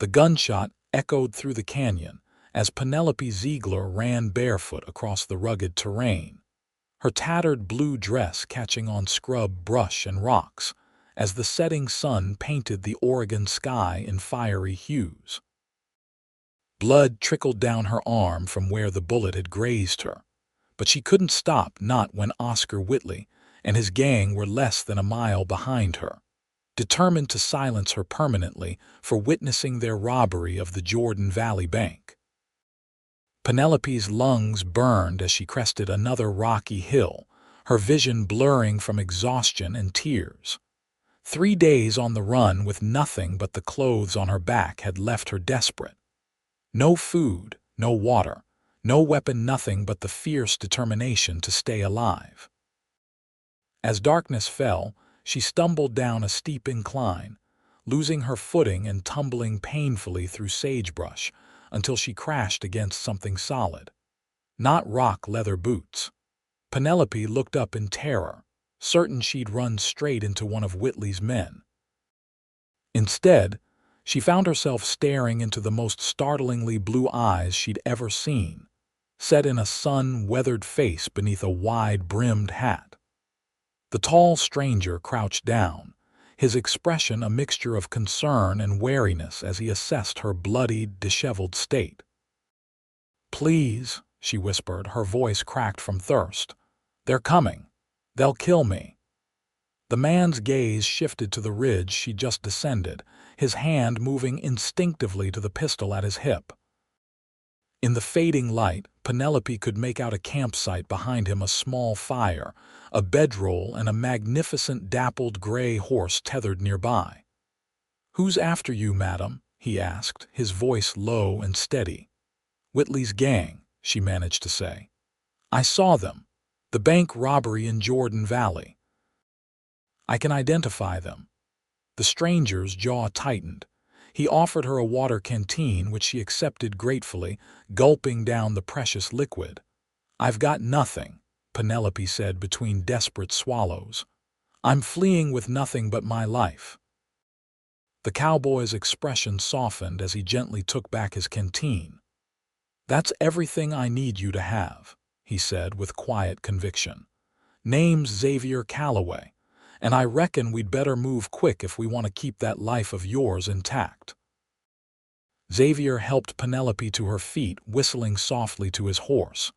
The gunshot echoed through the canyon as Penelope Ziegler ran barefoot across the rugged terrain, her tattered blue dress catching on scrub brush and rocks as the setting sun painted the Oregon sky in fiery hues. Blood trickled down her arm from where the bullet had grazed her, but she couldn't stop, not when Oscar Whitley and his gang were less than a mile behind her, determined to silence her permanently for witnessing their robbery of the Jordan Valley Bank. Penelope's lungs burned as she crested another rocky hill, her vision blurring from exhaustion and tears. 3 days on the run with nothing but the clothes on her back had left her desperate. No food, no water, no weapon, nothing but the fierce determination to stay alive. As darkness fell, she stumbled down a steep incline, losing her footing and tumbling painfully through sagebrush until she crashed against something solid. Not rock leather boots. Penelope looked up in terror, certain she'd run straight into one of Whitley's men. Instead, she found herself staring into the most startlingly blue eyes she'd ever seen, set in a sun-weathered face beneath a wide-brimmed hat. The tall stranger crouched down, his expression a mixture of concern and wariness as he assessed her bloodied, disheveled state. "Please," she whispered, her voice cracked from thirst. "They're coming. They'll kill me." The man's gaze shifted to the ridge she'd just descended, his hand moving instinctively to the pistol at his hip. In the fading light, Penelope could make out a campsite behind him, a small fire, a bedroll, and a magnificent dappled gray horse tethered nearby. "Who's after you, madam?" he asked, his voice low and steady. "Whitley's gang," she managed to say. "I saw them. The bank robbery in Jordan Valley. I can identify them." The stranger's jaw tightened. He offered her a water canteen, which she accepted gratefully, gulping down the precious liquid. "I've got nothing," Penelope said between desperate swallows. "I'm fleeing with nothing but my life." The cowboy's expression softened as he gently took back his canteen. "That's everything I need you to have," he said with quiet conviction. "Name's Xavier Calloway, and I reckon we'd better move quick if we want to keep that life of yours intact." Xavier helped Penelope to her feet, whistling softly to his horse.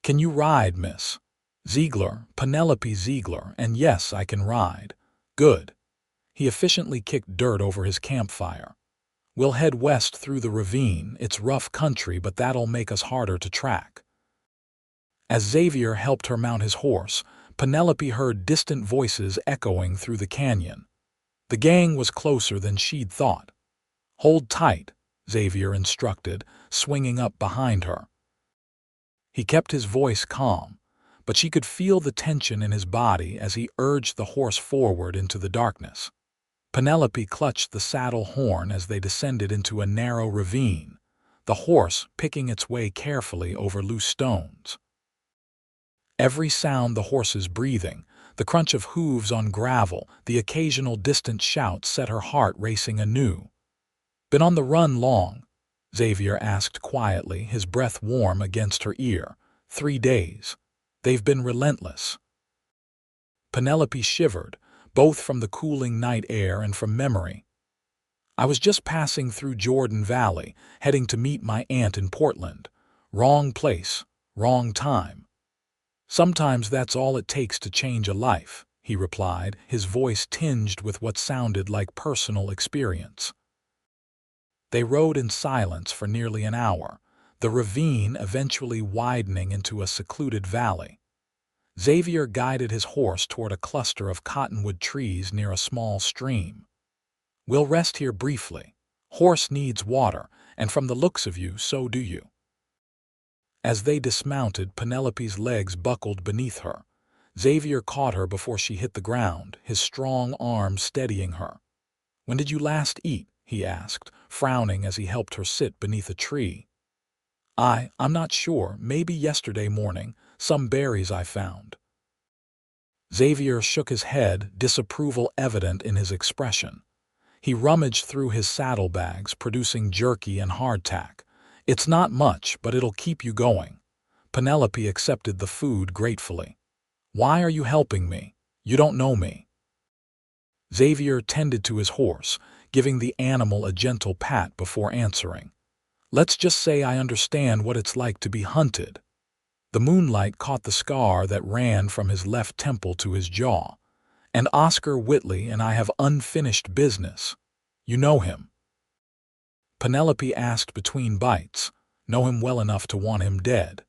"Can you ride, Miss Ziegler?" "Penelope Ziegler, and yes, I can ride." "Good." He efficiently kicked dirt over his campfire. "We'll head west through the ravine. It's rough country, but that'll make us harder to track." As Xavier helped her mount his horse, Penelope heard distant voices echoing through the canyon. The gang was closer than she'd thought. "Hold tight," Xavier instructed, swinging up behind her. He kept his voice calm, but she could feel the tension in his body as he urged the horse forward into the darkness. Penelope clutched the saddle horn as they descended into a narrow ravine, the horse picking its way carefully over loose stones. Every sound, the horse's breathing, the crunch of hooves on gravel, the occasional distant shout set her heart racing anew. "Been on the run long?" Xavier asked quietly, his breath warm against her ear. 3 days. They've been relentless." Penelope shivered, both from the cooling night air and from memory. "I was just passing through Jordan Valley, heading to meet my aunt in Portland. Wrong place, wrong time." "Sometimes that's all it takes to change a life," he replied, his voice tinged with what sounded like personal experience. They rode in silence for nearly an hour, the ravine eventually widening into a secluded valley. Xavier guided his horse toward a cluster of cottonwood trees near a small stream. "We'll rest here briefly. Horse needs water, and from the looks of you, so do you." As they dismounted, Penelope's legs buckled beneath her. Xavier caught her before she hit the ground, his strong arm steadying her. "When did you last eat?" he asked, frowning as he helped her sit beneath a tree. I'm not sure, maybe yesterday morning, some berries I found." Xavier shook his head, disapproval evident in his expression. He rummaged through his saddlebags, producing jerky and hardtack. "It's not much, but it'll keep you going." Penelope accepted the food gratefully. "Why are you helping me? You don't know me." Xavier tended to his horse, giving the animal a gentle pat before answering. "Let's just say I understand what it's like to be hunted." The moonlight caught the scar that ran from his left temple to his jaw. "And Oscar Whitley and I have unfinished business. You know him?" Penelope asked between bites. "Know him well enough to want him dead."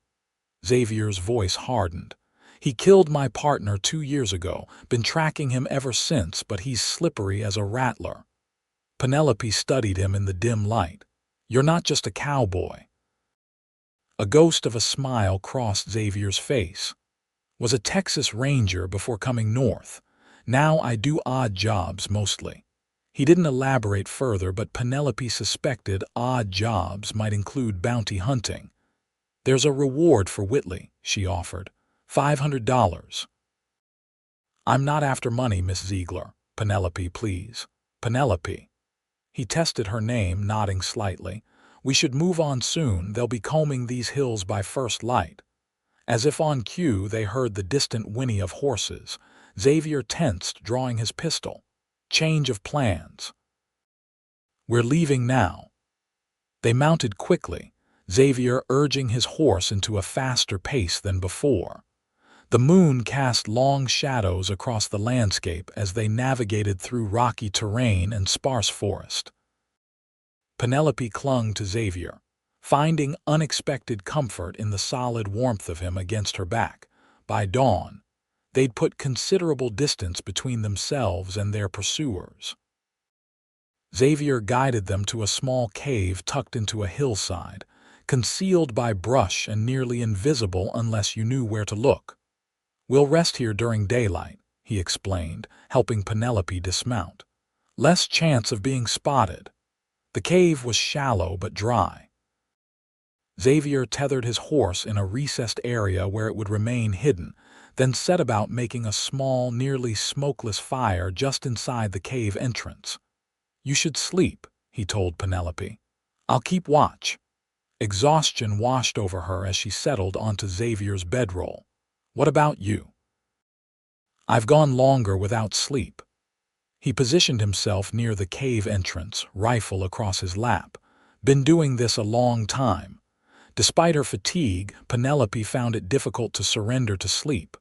Xavier's voice hardened. "He killed my partner 2 years ago, been tracking him ever since, but he's slippery as a rattler." Penelope studied him in the dim light. "You're not just a cowboy." A ghost of a smile crossed Xavier's face. "Was a Texas Ranger before coming north. Now I do odd jobs mostly." He didn't elaborate further, but Penelope suspected odd jobs might include bounty hunting. "There's a reward for Whitley," she offered. $500. "I'm not after money, Miss Ziegler." "Penelope, please." "Penelope." He tested her name, nodding slightly. "We should move on soon. They'll be combing these hills by first light." As if on cue, they heard the distant whinny of horses. Xavier tensed, drawing his pistol. Change of plans. "We're leaving now." They mounted quickly, Xavier urging his horse into a faster pace than before. The moon cast long shadows across the landscape as they navigated through rocky terrain and sparse forest. Penelope clung to Xavier, finding unexpected comfort in the solid warmth of him against her back. By dawn, they'd put considerable distance between themselves and their pursuers. Xavier guided them to a small cave tucked into a hillside, concealed by brush and nearly invisible unless you knew where to look. "We'll rest here during daylight," he explained, helping Penelope dismount. "Less chance of being spotted." The cave was shallow but dry. Xavier tethered his horse in a recessed area where it would remain hidden, then set about making a small, nearly smokeless fire just inside the cave entrance. "You should sleep," he told Penelope. "I'll keep watch." Exhaustion washed over her as she settled onto Xavier's bedroll. "What about you?" "I've gone longer without sleep." He positioned himself near the cave entrance, rifle across his lap. "Been doing this a long time." Despite her fatigue, Penelope found it difficult to surrender to sleep.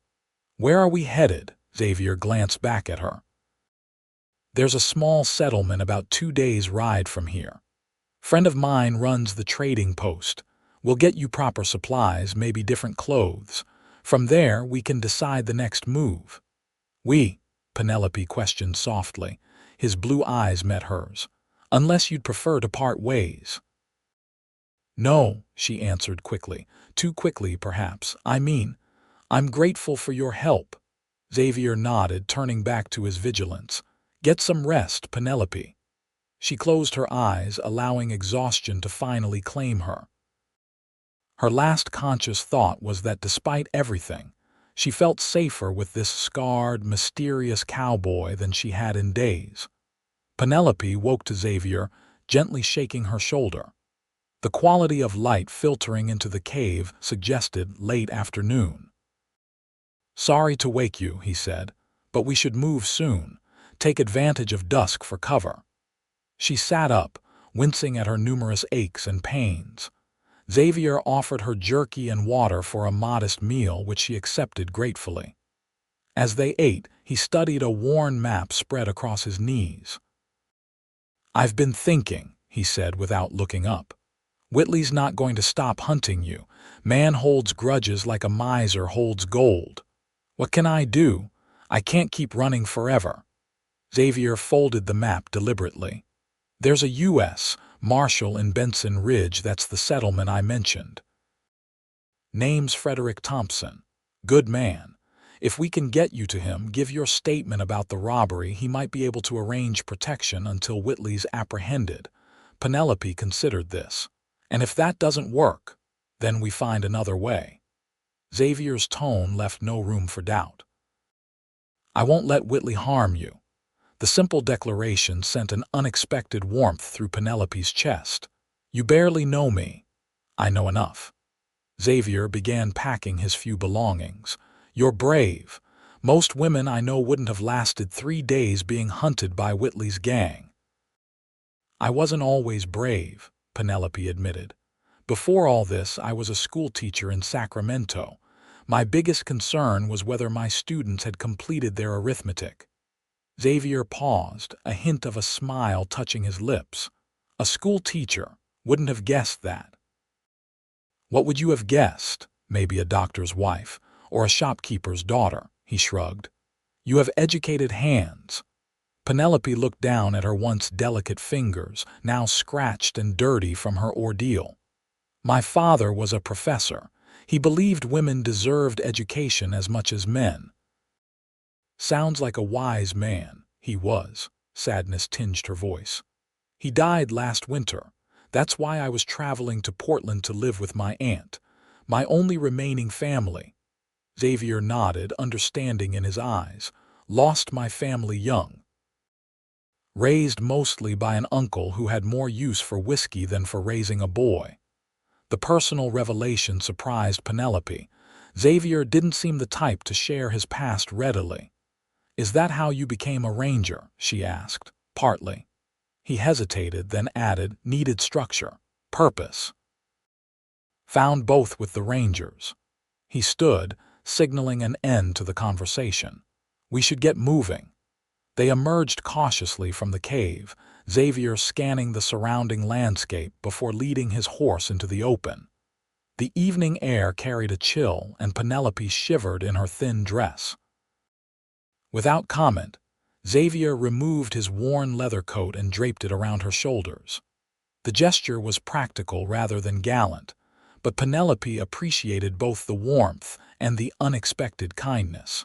"Where are we headed?" Xavier glanced back at her. "There's a small settlement about 2 days' ride from here. Friend of mine runs the trading post. We'll get you proper supplies, maybe different clothes. From there, we can decide the next move." "We?" Penelope questioned softly. His blue eyes met hers. "Unless you'd prefer to part ways." "No," she answered quickly. "Too quickly, perhaps. I'm grateful for your help." Xavier nodded, turning back to his vigilance. "Get some rest, Penelope." She closed her eyes, allowing exhaustion to finally claim her. Her last conscious thought was that despite everything, she felt safer with this scarred, mysterious cowboy than she had in days. Penelope woke to Xavier, gently shaking her shoulder. The quality of light filtering into the cave suggested late afternoon. "Sorry to wake you," he said, "but we should move soon. Take advantage of dusk for cover." She sat up, wincing at her numerous aches and pains. Xavier offered her jerky and water for a modest meal, which she accepted gratefully. As they ate, he studied a worn map spread across his knees. "I've been thinking," he said without looking up. "Whitley's not going to stop hunting you. Man holds grudges like a miser holds gold. What can I do? I can't keep running forever." Xavier folded the map deliberately. "There's a U.S. Marshal in Benson Ridge. That's the settlement I mentioned. Name's Frederick Thompson. Good man. If we can get you to him, give your statement about the robbery, he might be able to arrange protection until Whitley's apprehended." Penelope considered this. "And if that doesn't work, then we find another way." Xavier's tone left no room for doubt. "I won't let Whitley harm you. The simple declaration sent an unexpected warmth through Penelope's chest. "You barely know me. I know enough." Xavier began packing his few belongings. "You're brave. Most women I know wouldn't have lasted 3 days being hunted by Whitley's gang." "I wasn't always brave," Penelope admitted. "Before all this, I was a schoolteacher in Sacramento. My biggest concern was whether my students had completed their arithmetic." Xavier paused, a hint of a smile touching his lips. "A schoolteacher. Wouldn't have guessed that." "What would you have guessed? Maybe a doctor's wife, or a shopkeeper's daughter," he shrugged. "You have educated hands." Penelope looked down at her once delicate fingers, now scratched and dirty from her ordeal. "My father was a professor. He believed women deserved education as much as men." "Sounds like a wise man." "He was." Sadness tinged her voice. "He died last winter. That's why I was traveling to Portland to live with my aunt, my only remaining family." Xavier nodded, understanding in his eyes. "Lost my family young. Raised mostly by an uncle who had more use for whiskey than for raising a boy." The personal revelation surprised Penelope. Xavier didn't seem the type to share his past readily. "Is that how you became a ranger?" she asked. "Partly." He hesitated, then added, "Needed structure. Purpose. Found both with the Rangers." He stood, signaling an end to the conversation. "We should get moving." They emerged cautiously from the cave, Xavier scanning the surrounding landscape before leading his horse into the open. The evening air carried a chill, and Penelope shivered in her thin dress. Without comment, Xavier removed his worn leather coat and draped it around her shoulders. The gesture was practical rather than gallant, but Penelope appreciated both the warmth and the unexpected kindness.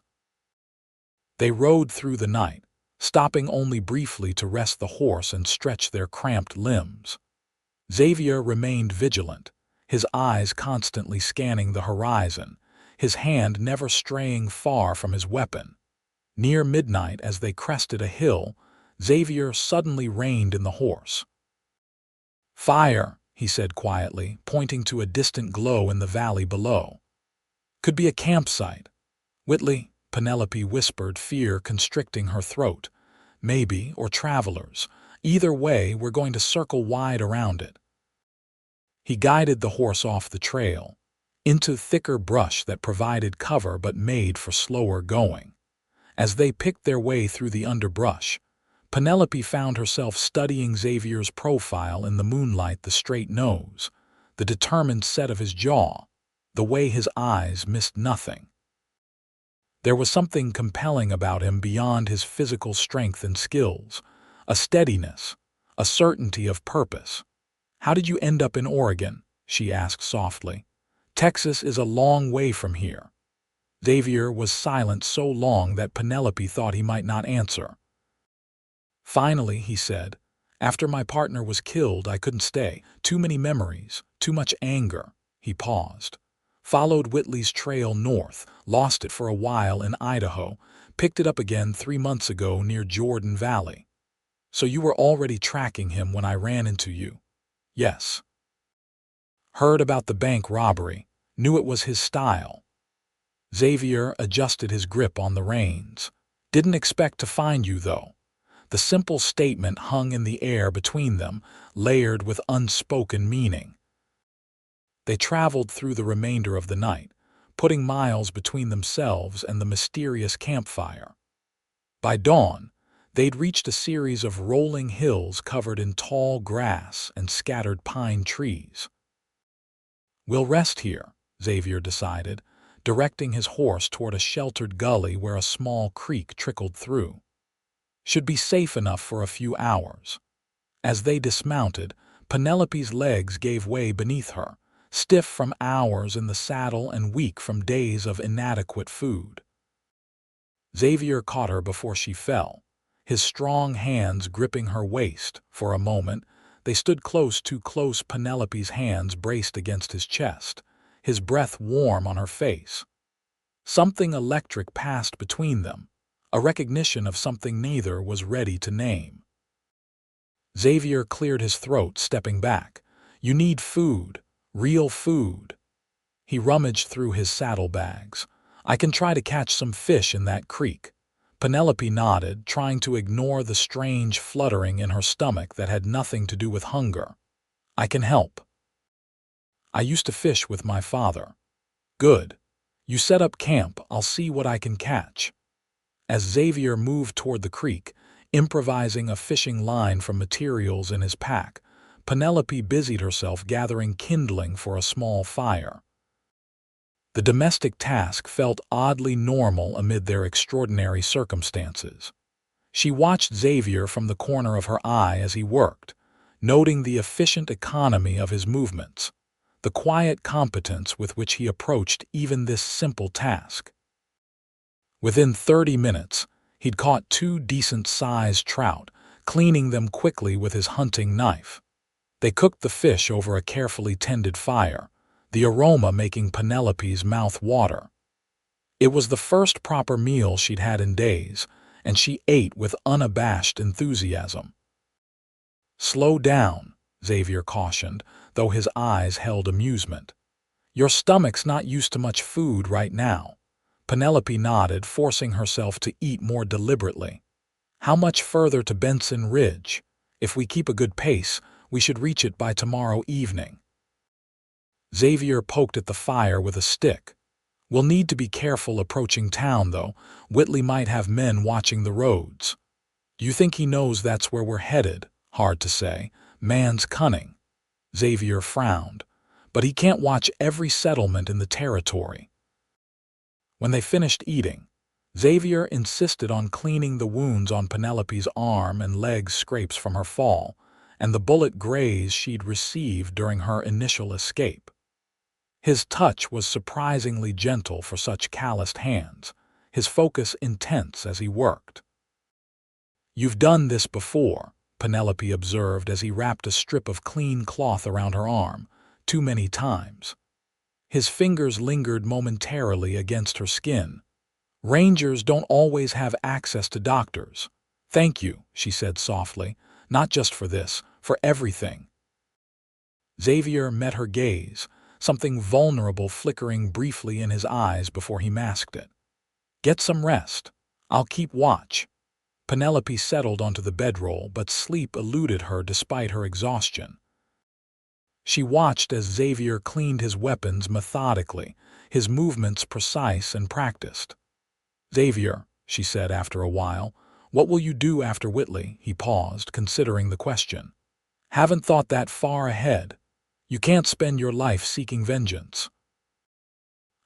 They rode through the night, stopping only briefly to rest the horse and stretch their cramped limbs. Xavier remained vigilant, his eyes constantly scanning the horizon, his hand never straying far from his weapon. Near midnight, as they crested a hill, Xavier suddenly reined in the horse. "Fire," he said quietly, pointing to a distant glow in the valley below. "Could be a campsite." "Whitley," Penelope whispered, fear constricting her throat. "Maybe, or travelers. Either way, we're going to circle wide around it." He guided the horse off the trail, into thicker brush that provided cover but made for slower going. As they picked their way through the underbrush, Penelope found herself studying Xavier's profile in the moonlight, the straight nose, the determined set of his jaw, the way his eyes missed nothing. There was something compelling about him beyond his physical strength and skills, a steadiness, a certainty of purpose. "How did you end up in Oregon?" she asked softly. "Texas is a long way from here." Xavier was silent so long that Penelope thought he might not answer. Finally, he said, "After my partner was killed, I couldn't stay. Too many memories, too much anger." He paused. "Followed Whitley's trail north, lost it for a while in Idaho, picked it up again 3 months ago near Jordan Valley." "So you were already tracking him when I ran into you?" "Yes." "Heard about the bank robbery, knew it was his style." Xavier adjusted his grip on the reins. "Didn't expect to find you, though." The simple statement hung in the air between them, layered with unspoken meaning. They traveled through the remainder of the night, putting miles between themselves and the mysterious campfire. By dawn, they'd reached a series of rolling hills covered in tall grass and scattered pine trees. "We'll rest here," Xavier decided, directing his horse toward a sheltered gully where a small creek trickled through. "Should be safe enough for a few hours." As they dismounted, Penelope's legs gave way beneath her, stiff from hours in the saddle and weak from days of inadequate food. Xavier caught her before she fell, his strong hands gripping her waist. For a moment, they stood close, too close, Penelope's hands braced against his chest, his breath warm on her face. Something electric passed between them, a recognition of something neither was ready to name. Xavier cleared his throat, stepping back. "You need food, real food." He rummaged through his saddlebags. "I can try to catch some fish in that creek." Penelope nodded, trying to ignore the strange fluttering in her stomach that had nothing to do with hunger. "I can help. I used to fish with my father." "Good. You set up camp, I'll see what I can catch." As Xavier moved toward the creek, improvising a fishing line from materials in his pack, Penelope busied herself gathering kindling for a small fire. The domestic task felt oddly normal amid their extraordinary circumstances. She watched Xavier from the corner of her eye as he worked, noting the efficient economy of his movements, the quiet competence with which he approached even this simple task. Within 30 minutes, he'd caught 2 decent-sized trout, cleaning them quickly with his hunting knife. They cooked the fish over a carefully tended fire, the aroma making Penelope's mouth water. It was the first proper meal she'd had in days, and she ate with unabashed enthusiasm. "Slow down," Xavier cautioned, though his eyes held amusement. "Your stomach's not used to much food right now." Penelope nodded, forcing herself to eat more deliberately. "How much further to Benson Ridge? If we keep a good pace, we should reach it by tomorrow evening." Xavier poked at the fire with a stick. "We'll need to be careful approaching town, though. Whitley might have men watching the roads." "Do you think he knows that's where we're headed?" "Hard to say. Man's cunning." Xavier frowned. "But he can't watch every settlement in the territory." When they finished eating, Xavier insisted on cleaning the wounds on Penelope's arm and leg scrapes from her fall, and the bullet graze she'd received during her initial escape. His touch was surprisingly gentle for such calloused hands, his focus intense as he worked. "You've done this before," Penelope observed as he wrapped a strip of clean cloth around her arm. "Too many times." His fingers lingered momentarily against her skin. "Rangers don't always have access to doctors." "Thank you," she said softly. "Not just for this, for everything." Xavier met her gaze, something vulnerable flickering briefly in his eyes before he masked it. "Get some rest. I'll keep watch." Penelope settled onto the bedroll, but sleep eluded her despite her exhaustion. She watched as Xavier cleaned his weapons methodically, his movements precise and practiced. "Xavier," she said after a while, "what will you do after Whitley?" He paused, considering the question. "Haven't thought that far ahead. You can't spend your life seeking vengeance."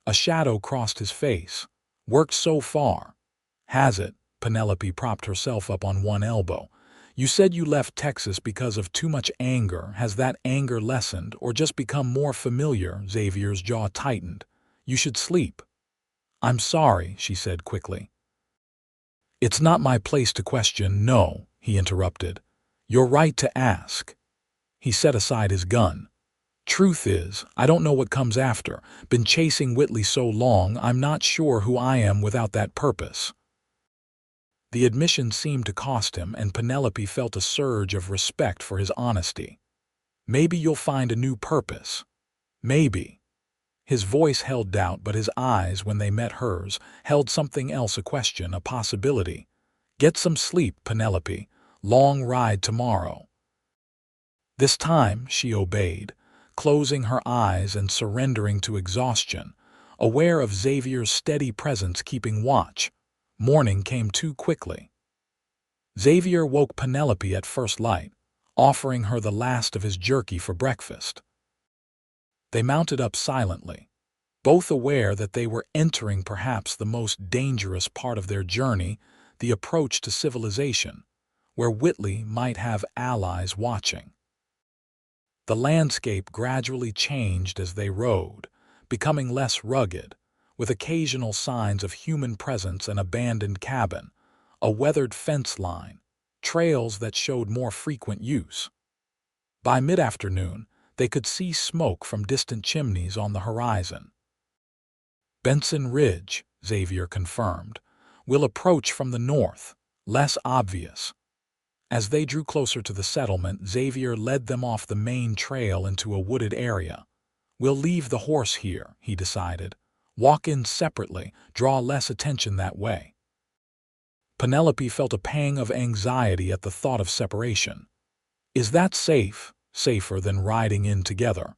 A shadow crossed his face. "Worked so far." "Has it?" Penelope propped herself up on one elbow. "You said you left Texas because of too much anger. Has that anger lessened or just become more familiar?" Xavier's jaw tightened. "You should sleep." "I'm sorry," she said quickly. "It's not my place to question." "No," he interrupted. "You're right to ask." He set aside his gun. "Truth is, I don't know what comes after. Been chasing Whitley so long, I'm not sure who I am without that purpose." The admission seemed to cost him, and Penelope felt a surge of respect for his honesty. "Maybe you'll find a new purpose." "Maybe." His voice held doubt, but his eyes, when they met hers, held something else, a question, a possibility. "Get some sleep, Penelope. Long ride tomorrow." This time she obeyed, closing her eyes and surrendering to exhaustion, aware of Xavier's steady presence keeping watch. Morning came too quickly. Xavier woke Penelope at first light, offering her the last of his jerky for breakfast. They mounted up silently, both aware that they were entering perhaps the most dangerous part of their journey, the approach to civilization, where Whitley might have allies watching. The landscape gradually changed as they rode, becoming less rugged, with occasional signs of human presence, an abandoned cabin, a weathered fence line, trails that showed more frequent use. By mid-afternoon, they could see smoke from distant chimneys on the horizon. "Benson Ridge," Xavier confirmed. We'll approach from the north, less obvious." As they drew closer to the settlement, Xavier led them off the main trail into a wooded area. "We'll leave the horse here," he decided. "Walk in separately, draw less attention that way." Penelope felt a pang of anxiety at the thought of separation. "Is that safe? Safer than riding in together?"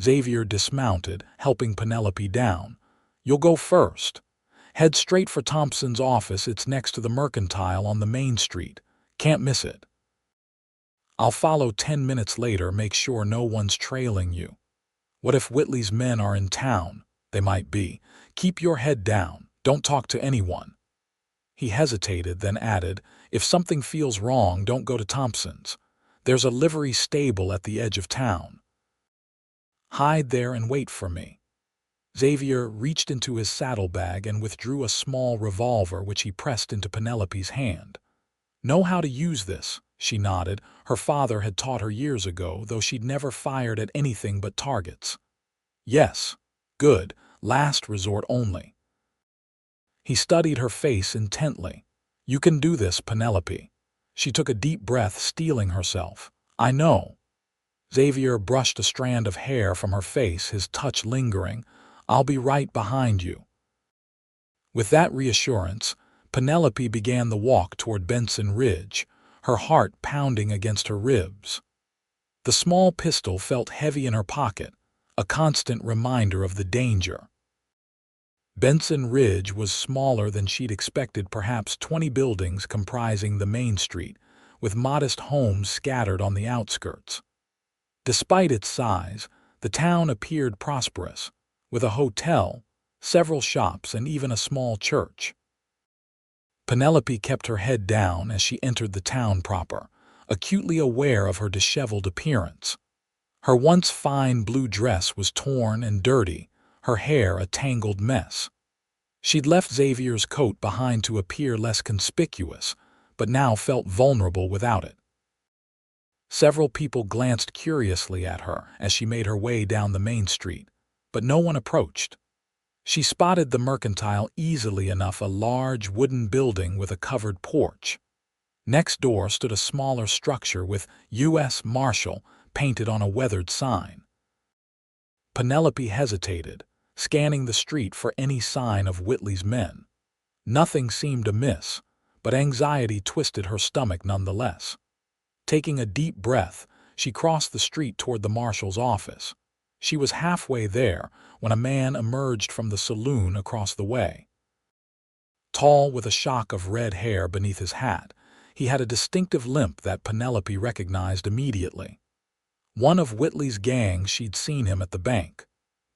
Xavier dismounted, helping Penelope down. "You'll go first. Head straight for Thompson's office. It's next to the Mercantile on the main street. Can't miss it. I'll follow 10 minutes later, make sure no one's trailing you. What if Whitley's men are in town? They might be. Keep your head down. Don't talk to anyone." He hesitated, then added, "If something feels wrong, don't go to Thompson's. There's a livery stable at the edge of town. Hide there and wait for me." Xavier reached into his saddlebag and withdrew a small revolver which he pressed into Penelope's hand. "Know how to use this?" She nodded. Her father had taught her years ago, though she'd never fired at anything but targets. "Yes. Good. Last resort only." He studied her face intently. "You can do this, Penelope." She took a deep breath, steeling herself. "I know." Xavier brushed a strand of hair from her face, his touch lingering. "I'll be right behind you." With that reassurance, Penelope began the walk toward Benson Ridge, her heart pounding against her ribs. The small pistol felt heavy in her pocket, a constant reminder of the danger. Benson Ridge was smaller than she'd expected, perhaps 20 buildings comprising the main street, with modest homes scattered on the outskirts. Despite its size, the town appeared prosperous, with a hotel, several shops, and even a small church. Penelope kept her head down as she entered the town proper, acutely aware of her disheveled appearance. Her once fine blue dress was torn and dirty, her hair a tangled mess. She'd left Xavier's coat behind to appear less conspicuous, but now felt vulnerable without it. Several people glanced curiously at her as she made her way down the main street, but no one approached. She spotted the Mercantile easily enough, a large wooden building with a covered porch. Next door stood a smaller structure with U.S. Marshal painted on a weathered sign. Penelope hesitated, scanning the street for any sign of Whitley's men. Nothing seemed amiss, but anxiety twisted her stomach nonetheless. Taking a deep breath, she crossed the street toward the marshal's office. She was halfway there when a man emerged from the saloon across the way. Tall, with a shock of red hair beneath his hat, he had a distinctive limp that Penelope recognized immediately. One of Whitley's gang, she'd seen him at the bank.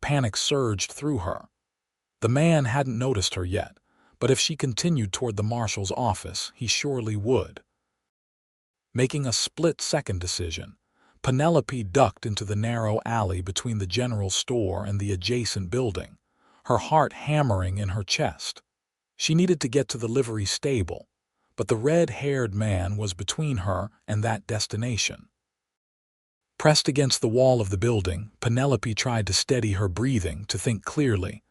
Panic surged through her. The man hadn't noticed her yet, but if she continued toward the marshal's office, he surely would. Making a split-second decision, Penelope ducked into the narrow alley between the general store and the adjacent building, her heart hammering in her chest. She needed to get to the livery stable, but the red-haired man was between her and that destination. Pressed against the wall of the building, Penelope tried to steady her breathing, to think clearly.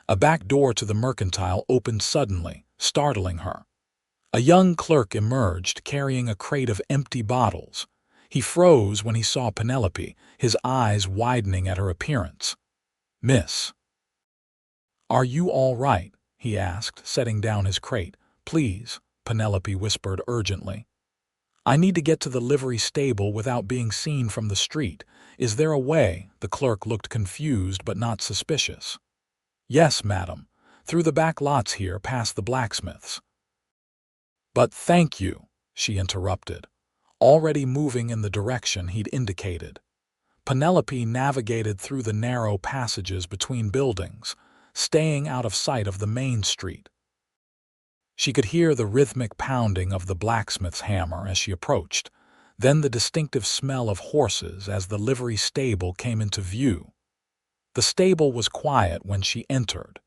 A back door to the Mercantile opened suddenly, startling her. A young clerk emerged, carrying a crate of empty bottles. He froze when he saw Penelope, his eyes widening at her appearance. "Miss, are you all right?" he asked, setting down his crate. "Please," Penelope whispered urgently. "I need to get to the livery stable without being seen from the street. Is there a way?" The clerk looked confused but not suspicious. "Yes, madam. Through the back lots here, past the blacksmith's." "But thank you," she interrupted, already moving in the direction he'd indicated. Penelope navigated through the narrow passages between buildings, staying out of sight of the main street. She could hear the rhythmic pounding of the blacksmith's hammer as she approached, then the distinctive smell of horses as the livery stable came into view. The stable was quiet when she entered,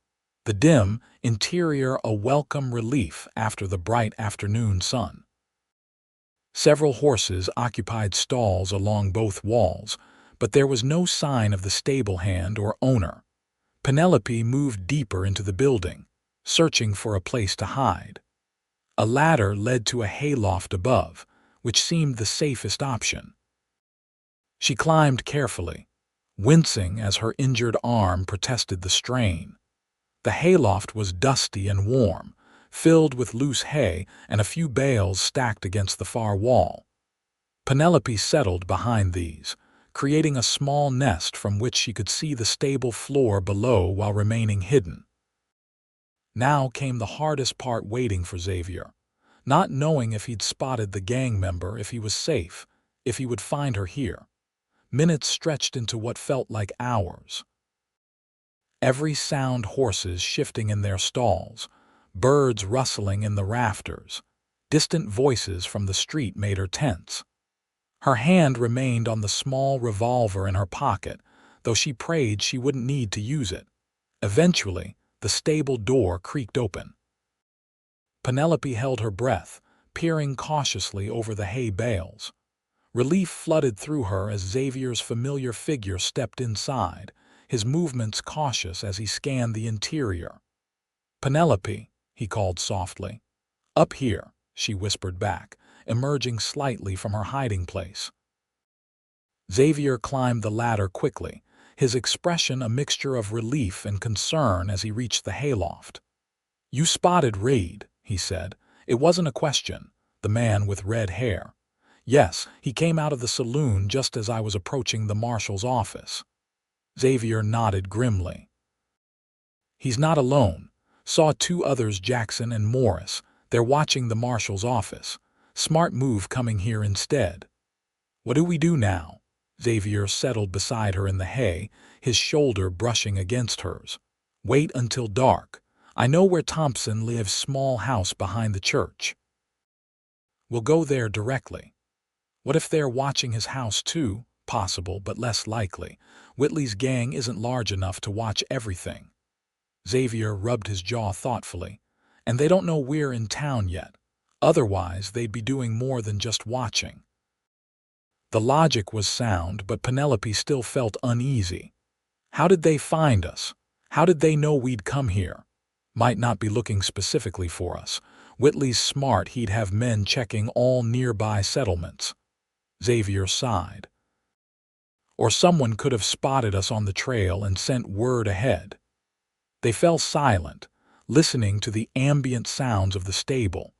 the dim interior a welcome relief after the bright afternoon sun. Several horses occupied stalls along both walls, but there was no sign of the stable hand or owner. Penelope moved deeper into the building, searching for a place to hide. A ladder led to a hayloft above, which seemed the safest option. She climbed carefully, wincing as her injured arm protested the strain. The hayloft was dusty and warm, filled with loose hay and a few bales stacked against the far wall. Penelope settled behind these, creating a small nest from which she could see the stable floor below while remaining hidden. Now came the hardest part waiting for Xavier, not knowing if he'd spotted the gang member, if he was safe, if he would find her here. Minutes stretched into what felt like hours. Every sound, horses shifting in their stalls, birds rustling in the rafters, distant voices from the street made her tense. Her hand remained on the small revolver in her pocket, though she prayed she wouldn't need to use it. Eventually, the stable door creaked open. Penelope held her breath, peering cautiously over the hay bales. Relief flooded through her as Xavier's familiar figure stepped inside, his movements cautious as he scanned the interior. "Penelope," he called softly. "Up here," she whispered back, emerging slightly from her hiding place. Xavier climbed the ladder quickly, his expression a mixture of relief and concern as he reached the hayloft. "You spotted Reed," he said. "It wasn't a question. The man with red hair." "Yes, he came out of the saloon just as I was approaching the marshal's office." Xavier nodded grimly. "He's not alone. Saw two others, Jackson and Morris. They're watching the marshal's office. Smart move coming here instead." "What do we do now?" Xavier settled beside her in the hay, his shoulder brushing against hers. "Wait until dark. I know where Thompson lives, small house behind the church. We'll go there directly." "What if they're watching his house too?" "Possible, but less likely. Whitley's gang isn't large enough to watch everything." Xavier rubbed his jaw thoughtfully. "And they don't know we're in town yet. Otherwise, they'd be doing more than just watching." The logic was sound, but Penelope still felt uneasy. "How did they find us? How did they know we'd come here? Might not be looking specifically for us. Whitley's smart, he'd have men checking all nearby settlements." Xavier sighed. "Or someone could have spotted us on the trail and sent word ahead." They fell silent, listening to the ambient sounds of the stable.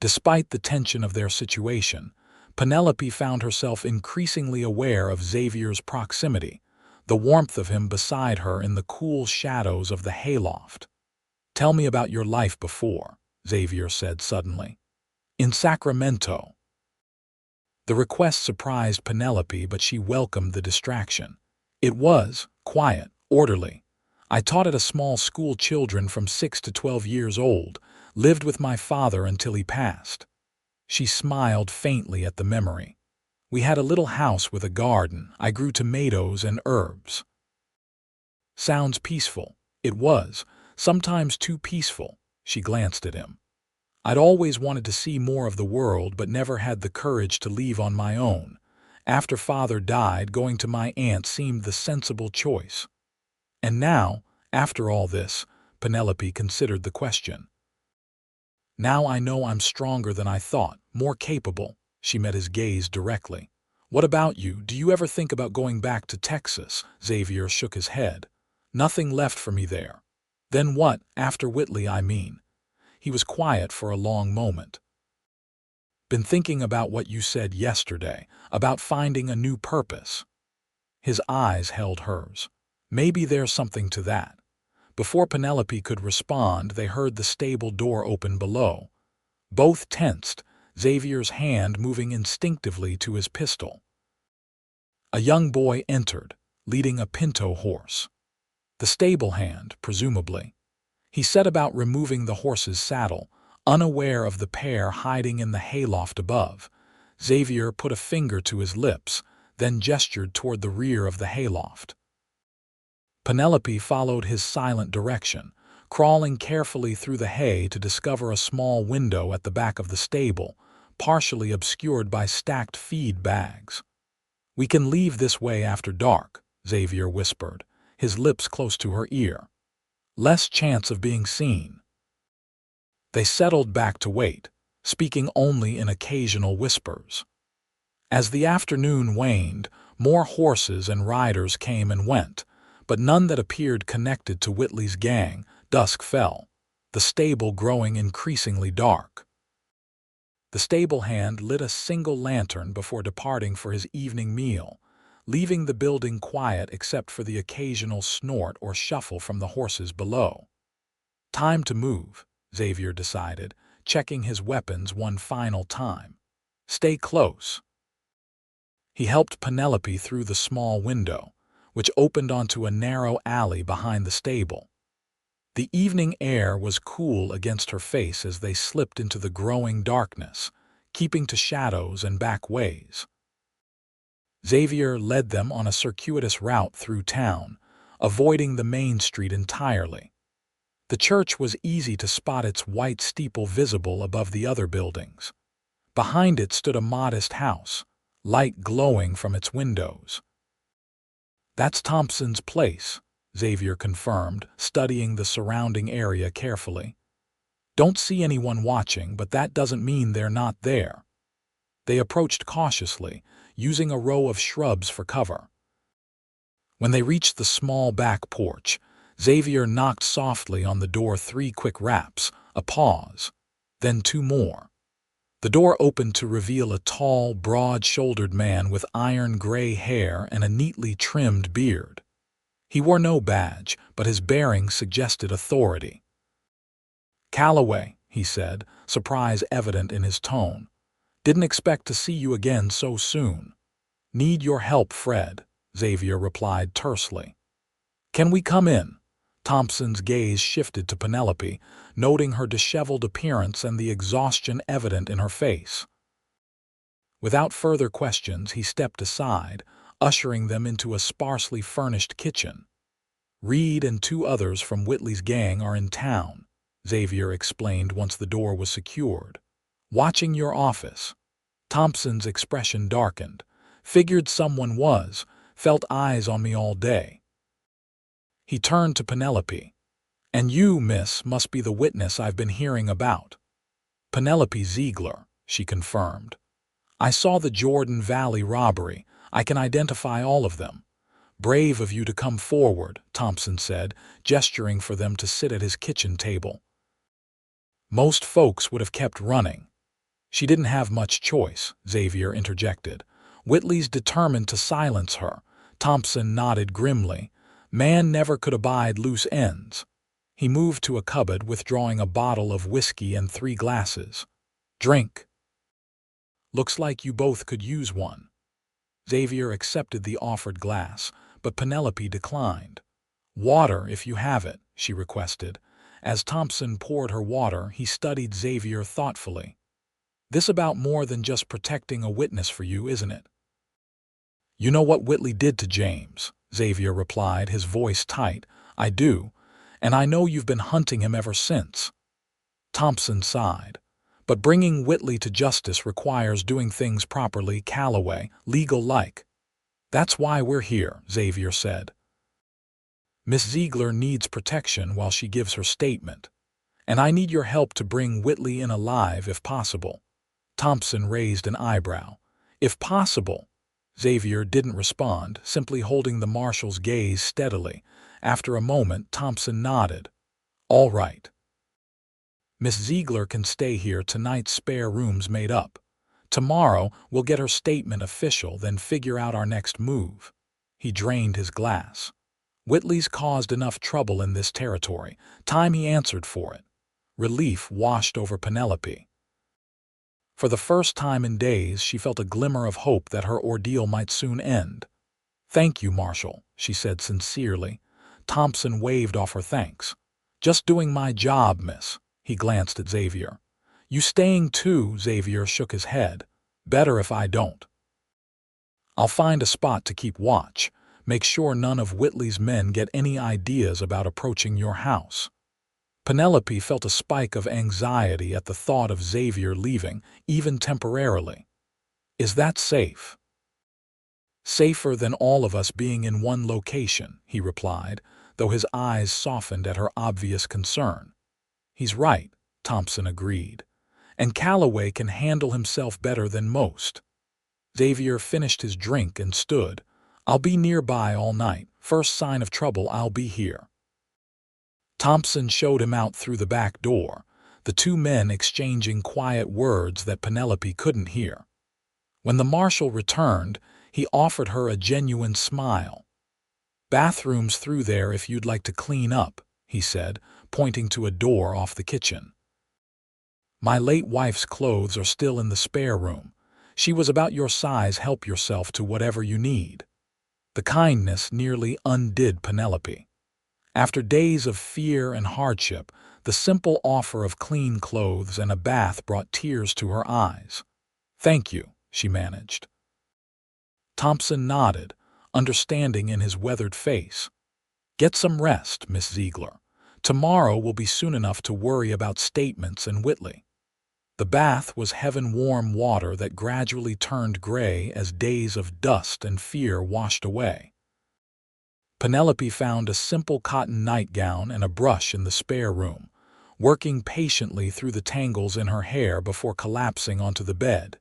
Despite the tension of their situation, Penelope found herself increasingly aware of Xavier's proximity, the warmth of him beside her in the cool shadows of the hayloft. "Tell me about your life before," Xavier said suddenly. "In Sacramento." The request surprised Penelope, but she welcomed the distraction. "It was quiet, orderly. I taught at a small school, children from 6 to 12 years old, lived with my father until he passed." She smiled faintly at the memory. "We had a little house with a garden. I grew tomatoes and herbs." "Sounds peaceful." It was, sometimes too peaceful. She glanced at him. "I'd always wanted to see more of the world, but never had the courage to leave on my own. After father died, going to my aunt seemed the sensible choice." "And now, after all this," Penelope considered the question. "Now I know I'm stronger than I thought, more capable." She met his gaze directly. "What about you? Do you ever think about going back to Texas?" Xavier shook his head. "Nothing left for me there." "Then what, after Whitley, I mean?" He was quiet for a long moment. "Been thinking about what you said yesterday, about finding a new purpose." His eyes held hers. "Maybe there's something to that." Before Penelope could respond, they heard the stable door open below. Both tensed, Xavier's hand moving instinctively to his pistol. A young boy entered, leading a pinto horse. The stable hand, presumably. He set about removing the horse's saddle, unaware of the pair hiding in the hayloft above. Xavier put a finger to his lips, then gestured toward the rear of the hayloft. Penelope followed his silent direction, crawling carefully through the hay to discover a small window at the back of the stable, partially obscured by stacked feed bags. "We can leave this way after dark," Xavier whispered, his lips close to her ear. less chance of being seen. They settled back to wait, speaking only in occasional whispers. As the afternoon waned, more horses and riders came and went, but none that appeared connected to Whitley's gang. Dusk fell, the stable growing increasingly dark. The stable hand lit a single lantern before departing for his evening meal, leaving the building quiet except for the occasional snort or shuffle from the horses below. Time to move, Xavier decided, checking his weapons one final time. Stay close. He helped Penelope through the small window, which opened onto a narrow alley behind the stable. The evening air was cool against her face as they slipped into the growing darkness, keeping to shadows and back ways. Xavier led them on a circuitous route through town, avoiding the main street entirely. The church was easy to spot, its white steeple visible above the other buildings. Behind it stood a modest house, light glowing from its windows. "That's Thompson's place," Xavier confirmed, studying the surrounding area carefully. "Don't see anyone watching, but that doesn't mean they're not there." They approached cautiously, using a row of shrubs for cover. When they reached the small back porch, Xavier knocked softly on the door 3 quick raps, a pause, then 2 more. The door opened to reveal a tall, broad-shouldered man with iron-gray hair and a neatly trimmed beard. He wore no badge, but his bearing suggested authority. "Calloway," he said, surprise evident in his tone. "Didn't expect to see you again so soon." "Need your help, Fred," Xavier replied tersely. "Can we come in?" Thompson's gaze shifted to Penelope, noting her disheveled appearance and the exhaustion evident in her face. Without further questions, he stepped aside, ushering them into a sparsely furnished kitchen. "Reed and 2 others from Whitley's gang are in town," Xavier explained once the door was secured. "Watching your office." Thompson's expression darkened. "Figured someone was. Felt eyes on me all day." He turned to Penelope. "And you, miss, must be the witness I've been hearing about." "Penelope Ziegler," she confirmed. "I saw the Jordan Valley robbery. I can identify all of them." "Brave of you to come forward," Thompson said, gesturing for them to sit at his kitchen table. "Most folks would have kept running." "She didn't have much choice," Xavier interjected. "Whitley's determined to silence her." Thompson nodded grimly. "Man never could abide loose ends." He moved to a cupboard, withdrawing a bottle of whiskey and 3 glasses. "Drink." "Looks like you both could use one." Xavier accepted the offered glass, but Penelope declined. "Water, if you have it," she requested. As Thompson poured her water, he studied Xavier thoughtfully. "This about more than just protecting a witness for you, isn't it?" "You know what Whitley did to James," Xavier replied, his voice tight. "I do, and I know you've been hunting him ever since." Thompson sighed. "But bringing Whitley to justice requires doing things properly, Calloway, legal-like." "That's why we're here," Xavier said. "Miss Ziegler needs protection while she gives her statement. And I need your help to bring Whitley in alive if possible." Thompson raised an eyebrow. "If possible?" Xavier didn't respond, simply holding the marshal's gaze steadily. After a moment, Thompson nodded. "All right. Miss Ziegler can stay here tonight, spare rooms made up. Tomorrow we'll get her statement official, then figure out our next move." He drained his glass. "Whitley's caused enough trouble in this territory. Time he answered for it." Relief washed over Penelope. For the first time in days, she felt a glimmer of hope that her ordeal might soon end. "Thank you, Marshal," she said sincerely. Thompson waved off her thanks. "Just doing my job, miss." He glanced at Xavier. "You staying too?" Xavier shook his head. "Better if I don't." "I'll find a spot to keep watch. Make sure none of Whitley's men get any ideas about approaching your house." Penelope felt a spike of anxiety at the thought of Xavier leaving, even temporarily. "Is that safe?" "Safer than all of us being in one location," he replied. though his eyes softened at her obvious concern. "He's right," Thompson agreed. "And Calloway can handle himself better than most." Xavier finished his drink and stood. "I'll be nearby all night. First sign of trouble, I'll be here." Thompson showed him out through the back door, the two men exchanging quiet words that Penelope couldn't hear. When the marshal returned, he offered her a genuine smile. "Bathrooms through there if you'd like to clean up," he said, pointing to a door off the kitchen. "My late wife's clothes are still in the spare room. She was about your size. Help yourself to whatever you need." The kindness nearly undid Penelope. After days of fear and hardship, the simple offer of clean clothes and a bath brought tears to her eyes. "Thank you," she managed. Thompson nodded, understanding in his weathered face. "Get some rest, Miss Ziegler. Tomorrow will be soon enough to worry about statements and Whitley." The bath was heaven-warm water that gradually turned gray as days of dust and fear washed away. Penelope found a simple cotton nightgown and a brush in the spare room, working patiently through the tangles in her hair before collapsing onto the bed.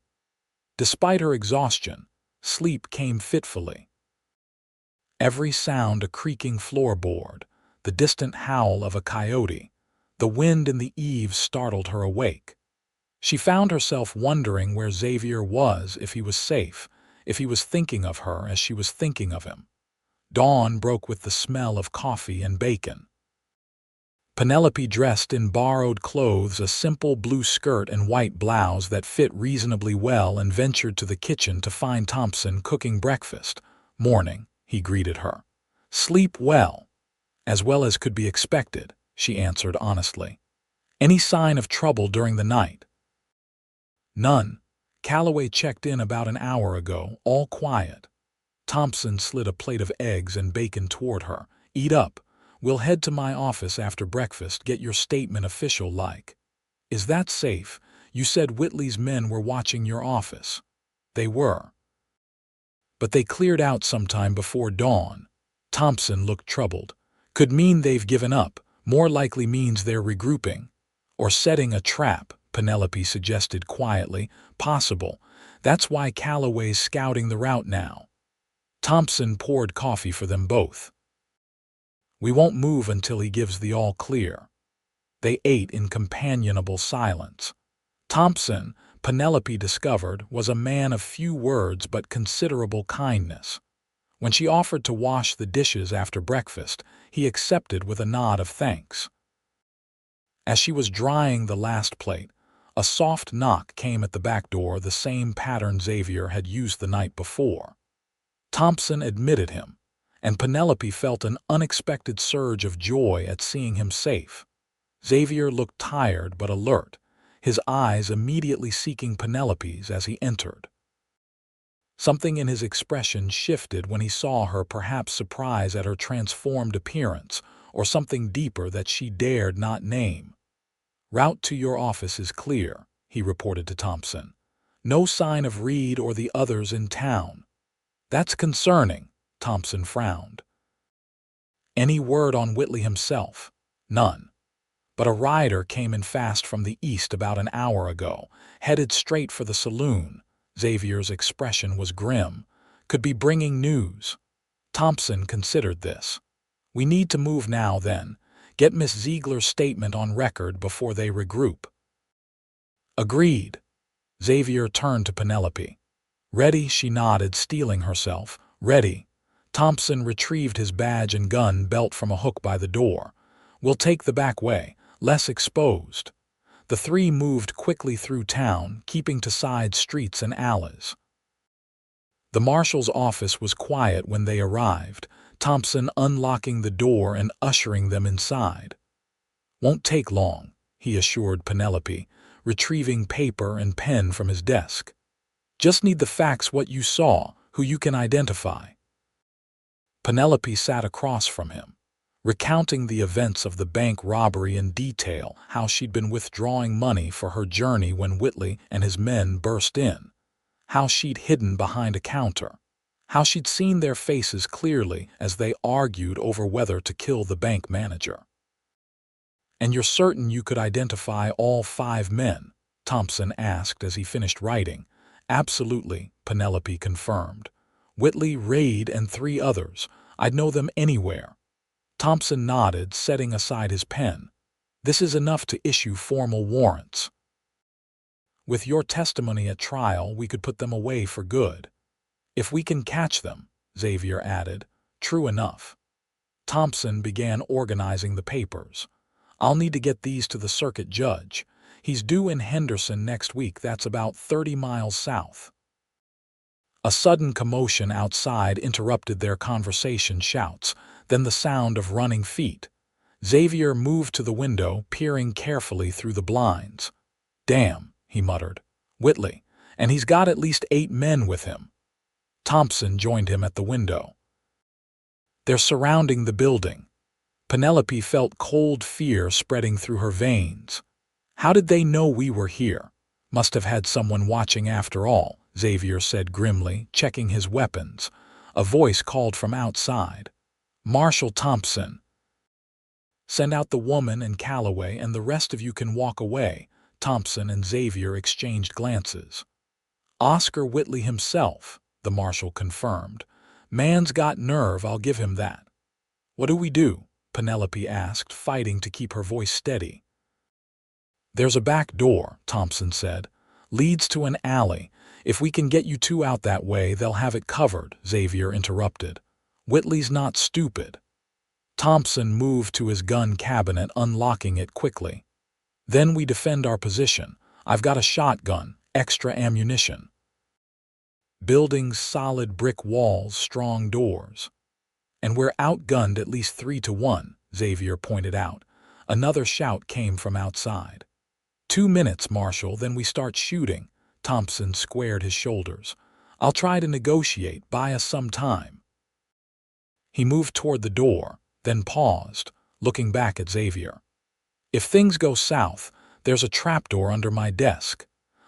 Despite her exhaustion, sleep came fitfully. Every sound, a creaking floorboard, the distant howl of a coyote, the wind in the eaves startled her awake. She found herself wondering where Xavier was, if he was safe, if he was thinking of her as she was thinking of him. Dawn broke with the smell of coffee and bacon. Penelope dressed in borrowed clothes, a simple blue skirt and white blouse that fit reasonably well, and ventured to the kitchen to find Thompson cooking breakfast. "Morning," he greeted her. "Sleep well." "As well as could be expected," she answered honestly. "Any sign of trouble during the night?" "None. Calloway checked in about an hour ago, all quiet." Thompson slid a plate of eggs and bacon toward her. "Eat up. We'll head to my office after breakfast, get your statement official-like." "Is that safe? You said Whitley's men were watching your office." "They were. But they cleared out sometime before dawn." Thompson looked troubled. "Could mean they've given up. More likely means they're regrouping." "Or setting a trap," Penelope suggested quietly. "Possible. That's why Calloway's scouting the route now." Thompson poured coffee for them both. "We won't move until he gives the all-clear." They ate in companionable silence. Thompson, Penelope discovered, was a man of few words but considerable kindness. When she offered to wash the dishes after breakfast, he accepted with a nod of thanks. As she was drying the last plate, a soft knock came at the back door, the same pattern Xavier had used the night before. Thompson admitted him, and Penelope felt an unexpected surge of joy at seeing him safe. Xavier looked tired but alert, his eyes immediately seeking Penelope's as he entered. Something in his expression shifted when he saw her, perhaps surprise at her transformed appearance, or something deeper that she dared not name. "Route to your office is clear," he reported to Thompson. "No sign of Reed or the others in town." "That's concerning," Thompson frowned. "Any word on Whitley himself?" "None. But a rider came in fast from the east about an hour ago, headed straight for the saloon." Xavier's expression was grim. "Could be bringing news." Thompson considered this. "We need to move now then. Get Miss Ziegler's statement on record before they regroup." "Agreed." Xavier turned to Penelope. "Ready?" She nodded, steeling herself. "Ready." Thompson retrieved his badge and gun belt from a hook by the door. "We'll take the back way, less exposed." The three moved quickly through town, keeping to side streets and alleys. The marshal's office was quiet when they arrived, Thompson unlocking the door and ushering them inside. "Won't take long," he assured Penelope, retrieving paper and pen from his desk. "Just need the facts, what you saw, who you can identify." Penelope sat across from him, recounting the events of the bank robbery in detail, how she'd been withdrawing money for her journey when Whitley and his men burst in, how she'd hidden behind a counter, how she'd seen their faces clearly as they argued over whether to kill the bank manager. "And you're certain you could identify all 5 men?" Thompson asked as he finished writing. "Absolutely," Penelope confirmed. "Whitley, Raid, and 3 others. I'd know them anywhere." Thompson nodded, setting aside his pen. "This is enough to issue formal warrants. With your testimony at trial, we could put them away for good." "If we can catch them," Xavier added. "True enough." Thompson began organizing the papers. "I'll need to get these to the circuit judge. He's due in Henderson next week. That's about 30 miles south." A sudden commotion outside interrupted their conversation. Shouts, then the sound of running feet. Xavier moved to the window, peering carefully through the blinds. "Damn," he muttered. "Whitley, and he's got at least 8 men with him." Thompson joined him at the window. "They're surrounding the building." Penelope felt cold fear spreading through her veins. "How did they know we were here?" "Must have had someone watching after all," Xavier said grimly, checking his weapons. A voice called from outside. "Marshal Thompson." "Send out the woman and Calloway, and the rest of you can walk away." Thompson and Xavier exchanged glances. "Oscar Whitley himself," the marshal confirmed. "Man's got nerve, I'll give him that." "What do we do?" Penelope asked, fighting to keep her voice steady. "There's a back door," Thompson said. "Leads to an alley. If we can get you 2 out that way, they'll have it covered," Xavier interrupted. "Whitley's not stupid." Thompson moved to his gun cabinet, unlocking it quickly. "Then we defend our position. I've got a shotgun, extra ammunition." Buildings, solid brick walls, strong doors. "And we're outgunned at least 3 to 1, Xavier pointed out. Another shout came from outside. 2 minutes, Marshal, then we start shooting." Thompson squared his shoulders. "I'll try to negotiate, buy us some time." He moved toward the door, then paused, looking back at Xavier. "If things go south, there's a trapdoor under my desk.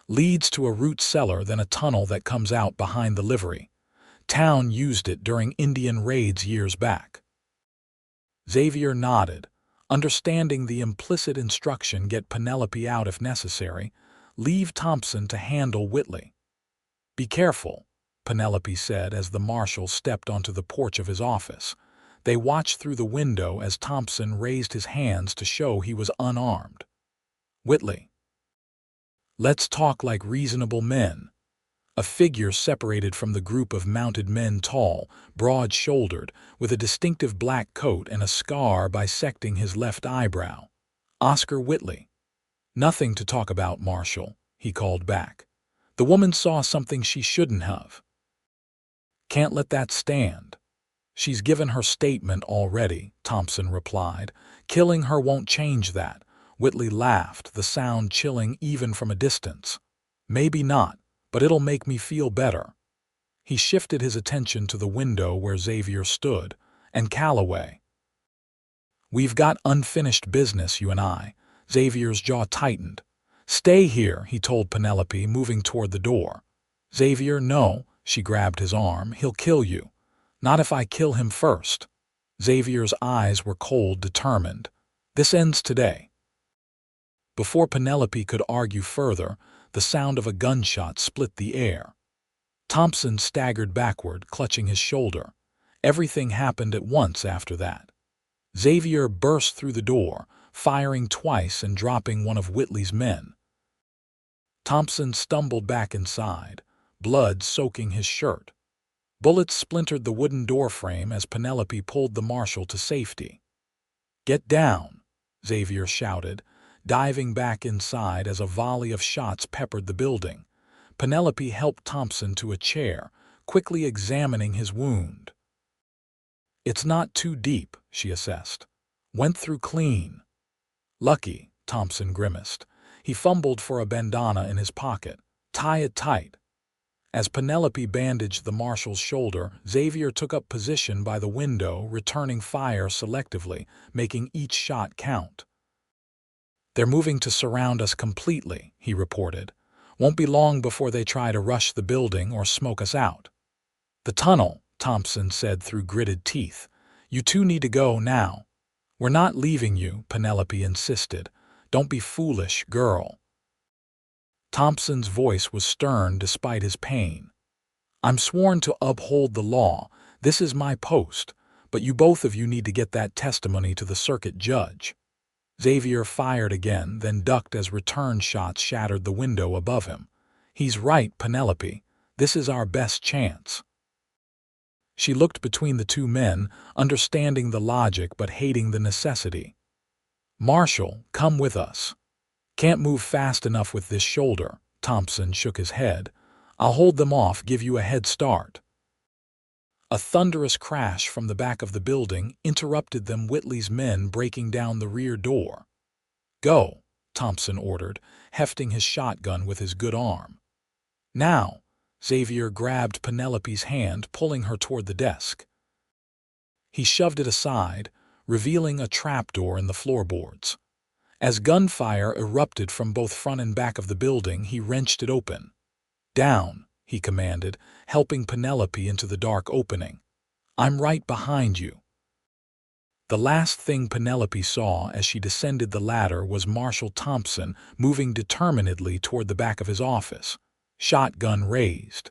Leads to a root cellar, then a tunnel that comes out behind the livery. Town used it during Indian raids years back." Xavier nodded, understanding the implicit instruction: get Penelope out if necessary, leave Thompson to handle Whitley. "Be careful," Penelope said as the marshal stepped onto the porch of his office. They watched through the window as Thompson raised his hands to show he was unarmed. "Whitley, let's talk like reasonable men." A figure separated from the group of mounted men, tall, broad-shouldered, with a distinctive black coat and a scar bisecting his left eyebrow. "Oscar Whitley." "Nothing to talk about, Marshal," he called back. "The woman saw something she shouldn't have." "Can't let that stand." "She's given her statement already," Thompson replied. "Killing her won't change that." Whitley laughed, the sound chilling even from a distance. "Maybe not, but it'll make me feel better." He shifted his attention to the window where Xavier stood. "And Calloway. We've got unfinished business, you and I." Xavier's jaw tightened. "Stay here," he told Penelope, moving toward the door. "Xavier, no." She grabbed his arm. "He'll kill you." "Not if I kill him first." Xavier's eyes were cold, determined. "This ends today." Before Penelope could argue further, the sound of a gunshot split the air. Thompson staggered backward, clutching his shoulder. Everything happened at once after that. Xavier burst through the door, firing twice and dropping one of Whitley's men. Thompson stumbled back inside, blood soaking his shirt. Bullets splintered the wooden doorframe as Penelope pulled the marshal to safety. "Get down," Xavier shouted, diving back inside as a volley of shots peppered the building. Penelope helped Thompson to a chair, quickly examining his wound. "It's not too deep," she assessed. "Went through clean." "Lucky," Thompson grimaced. He fumbled for a bandana in his pocket. "Tie it tight." As Penelope bandaged the marshal's shoulder, Xavier took up position by the window, returning fire selectively, making each shot count. "They're moving to surround us completely," he reported. "Won't be long before they try to rush the building or smoke us out." "The tunnel," Thompson said through gritted teeth. "You two need to go now." "We're not leaving you," Penelope insisted. "Don't be foolish, girl." Thompson's voice was stern despite his pain. "I'm sworn to uphold the law. This is my post, but you both of you need to get that testimony to the circuit judge." Xavier fired again, then ducked as return shots shattered the window above him. "He's right, Penelope. This is our best chance." She looked between the two men, understanding the logic but hating the necessity. "Marshall, come with us." "Can't move fast enough with this shoulder." Thompson shook his head. "I'll hold them off, give you a head start." A thunderous crash from the back of the building interrupted them, Whitley's men breaking down the rear door. "Go," Thompson ordered, hefting his shotgun with his good arm. "Now." Xavier grabbed Penelope's hand, pulling her toward the desk. He shoved it aside, revealing a trapdoor in the floorboards. As gunfire erupted from both front and back of the building, he wrenched it open. "Down," he commanded, helping Penelope into the dark opening. "I'm right behind you." The last thing Penelope saw as she descended the ladder was Marshall Thompson moving determinedly toward the back of his office, shotgun raised.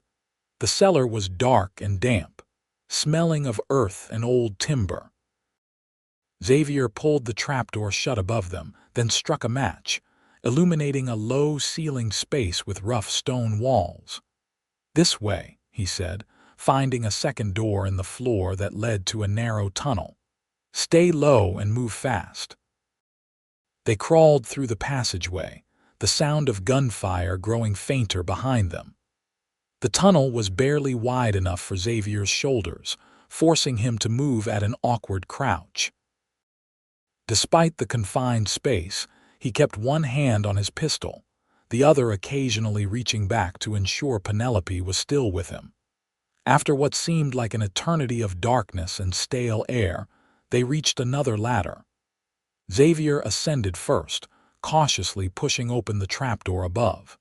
The cellar was dark and damp, smelling of earth and old timber. Xavier pulled the trapdoor shut above them, then struck a match, illuminating a low-ceilinged space with rough stone walls. "This way," he said, finding a second door in the floor that led to a narrow tunnel. "Stay low and move fast." They crawled through the passageway, the sound of gunfire growing fainter behind them. The tunnel was barely wide enough for Xavier's shoulders, forcing him to move at an awkward crouch. Despite the confined space, he kept one hand on his pistol, the other occasionally reaching back to ensure Penelope was still with him. After what seemed like an eternity of darkness and stale air, they reached another ladder. Xavier ascended first, cautiously pushing open the trapdoor above.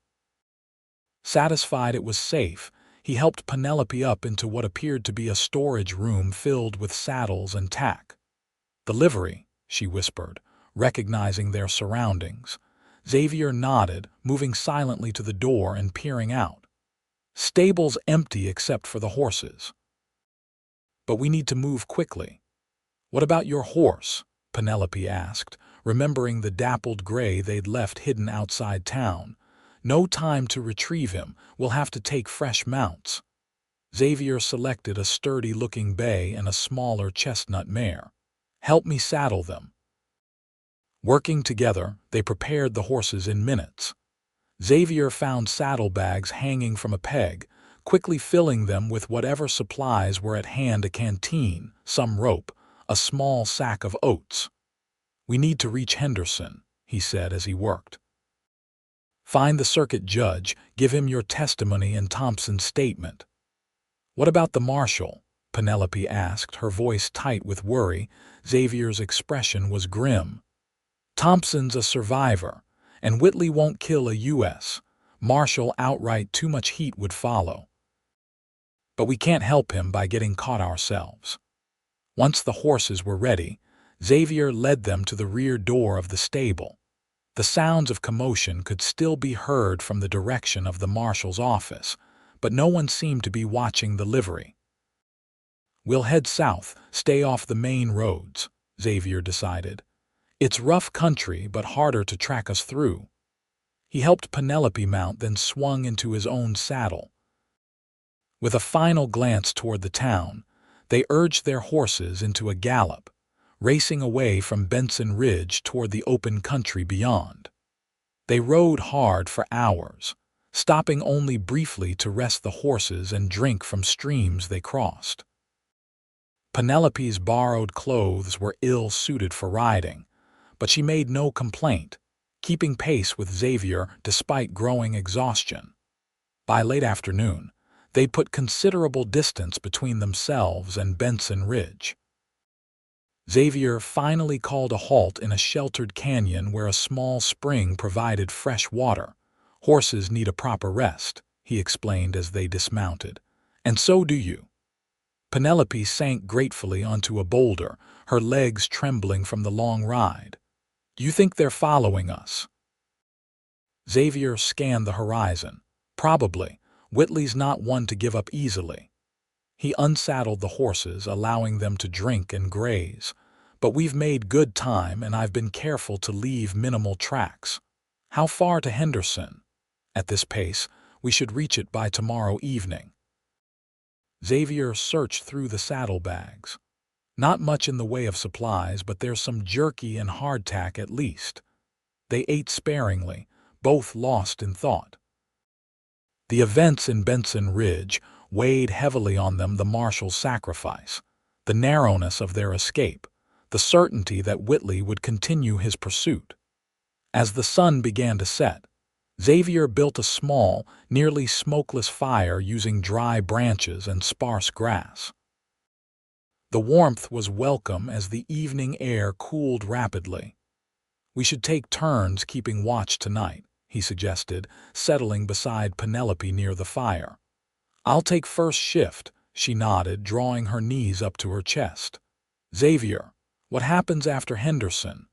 Satisfied it was safe, he helped Penelope up into what appeared to be a storage room filled with saddles and tack. "The livery," she whispered, recognizing their surroundings. Xavier nodded, moving silently to the door and peering out. "Stables empty except for the horses. But we need to move quickly." "What about your horse?" Penelope asked, remembering the dappled gray they'd left hidden outside town. "No time to retrieve him. We'll have to take fresh mounts." Xavier selected a sturdy-looking bay and a smaller chestnut mare. "Help me saddle them." Working together, they prepared the horses in minutes. Xavier found saddlebags hanging from a peg, quickly filling them with whatever supplies were at hand: a canteen, some rope, a small sack of oats. "We need to reach Henderson," he said as he worked. "Find the circuit judge, give him your testimony and Thompson's statement." "What about the marshal?" Penelope asked, her voice tight with worry. Xavier's expression was grim. "Thompson's a survivor, and Whitley won't kill a U.S. Marshal outright. Too much heat would follow. But we can't help him by getting caught ourselves." Once the horses were ready, Xavier led them to the rear door of the stable. The sounds of commotion could still be heard from the direction of the marshal's office, but no one seemed to be watching the livery. "We'll head south, stay off the main roads," Xavier decided. "It's rough country, but harder to track us through." He helped Penelope mount, then swung into his own saddle. With a final glance toward the town, they urged their horses into a gallop, racing away from Benson Ridge toward the open country beyond. They rode hard for hours, stopping only briefly to rest the horses and drink from streams they crossed. Penelope's borrowed clothes were ill-suited for riding, but she made no complaint, keeping pace with Xavier despite growing exhaustion. By late afternoon, they'd put considerable distance between themselves and Benson Ridge. Xavier finally called a halt in a sheltered canyon where a small spring provided fresh water. "Horses need a proper rest," he explained as they dismounted. "And so do you." Penelope sank gratefully onto a boulder, her legs trembling from the long ride. "You think they're following us?" Xavier scanned the horizon. "Probably. Whitley's not one to give up easily." He unsaddled the horses, allowing them to drink and graze. "But we've made good time, and I've been careful to leave minimal tracks. How far to Henderson?" "At this pace, we should reach it by tomorrow evening." Xavier searched through the saddlebags. "Not much in the way of supplies, but there's some jerky and hardtack at least." They ate sparingly, both lost in thought. The events in Benson Ridge weighed heavily on them: the marshal's sacrifice, the narrowness of their escape, the certainty that Whitley would continue his pursuit. As the sun began to set, Xavier built a small, nearly smokeless fire using dry branches and sparse grass. The warmth was welcome as the evening air cooled rapidly. "We should take turns keeping watch tonight," he suggested, settling beside Penelope near the fire. "I'll take first shift," she nodded, drawing her knees up to her chest. "Xavier, what happens after Henderson?"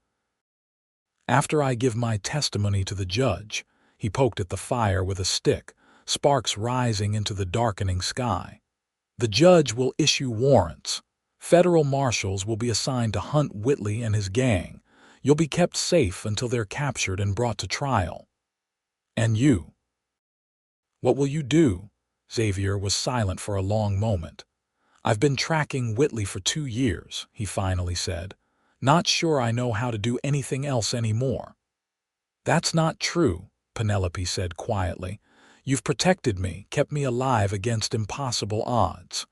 "After I give my testimony to the judge." He poked at the fire with a stick, sparks rising into the darkening sky. "The judge will issue warrants. Federal marshals will be assigned to hunt Whitley and his gang. You'll be kept safe until they're captured and brought to trial." "And you? What will you do?" Xavier was silent for a long moment. "I've been tracking Whitley for 2 years, he finally said. "Not sure I know how to do anything else anymore." "That's not true," Penelope said quietly. "You've protected me, kept me alive against impossible odds."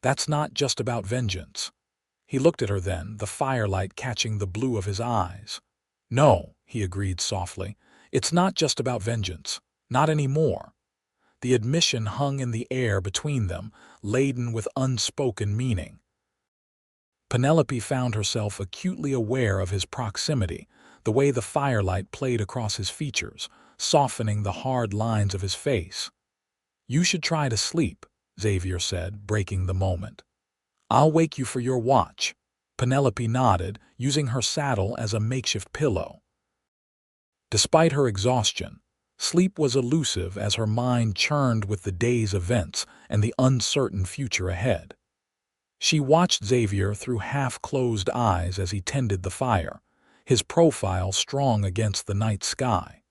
"That's not just about vengeance." He looked at her then, the firelight catching the blue of his eyes. "No," he agreed softly, "it's not just about vengeance. Not anymore." The admission hung in the air between them, laden with unspoken meaning. Penelope found herself acutely aware of his proximity, the way the firelight played across his features, softening the hard lines of his face. "You should try to sleep," Xavier said, breaking the moment. "I'll wake you for your watch." Penelope nodded, using her saddle as a makeshift pillow. Despite her exhaustion, sleep was elusive as her mind churned with the day's events and the uncertain future ahead. She watched Xavier through half-closed eyes as he tended the fire, his profile strong against the night sky.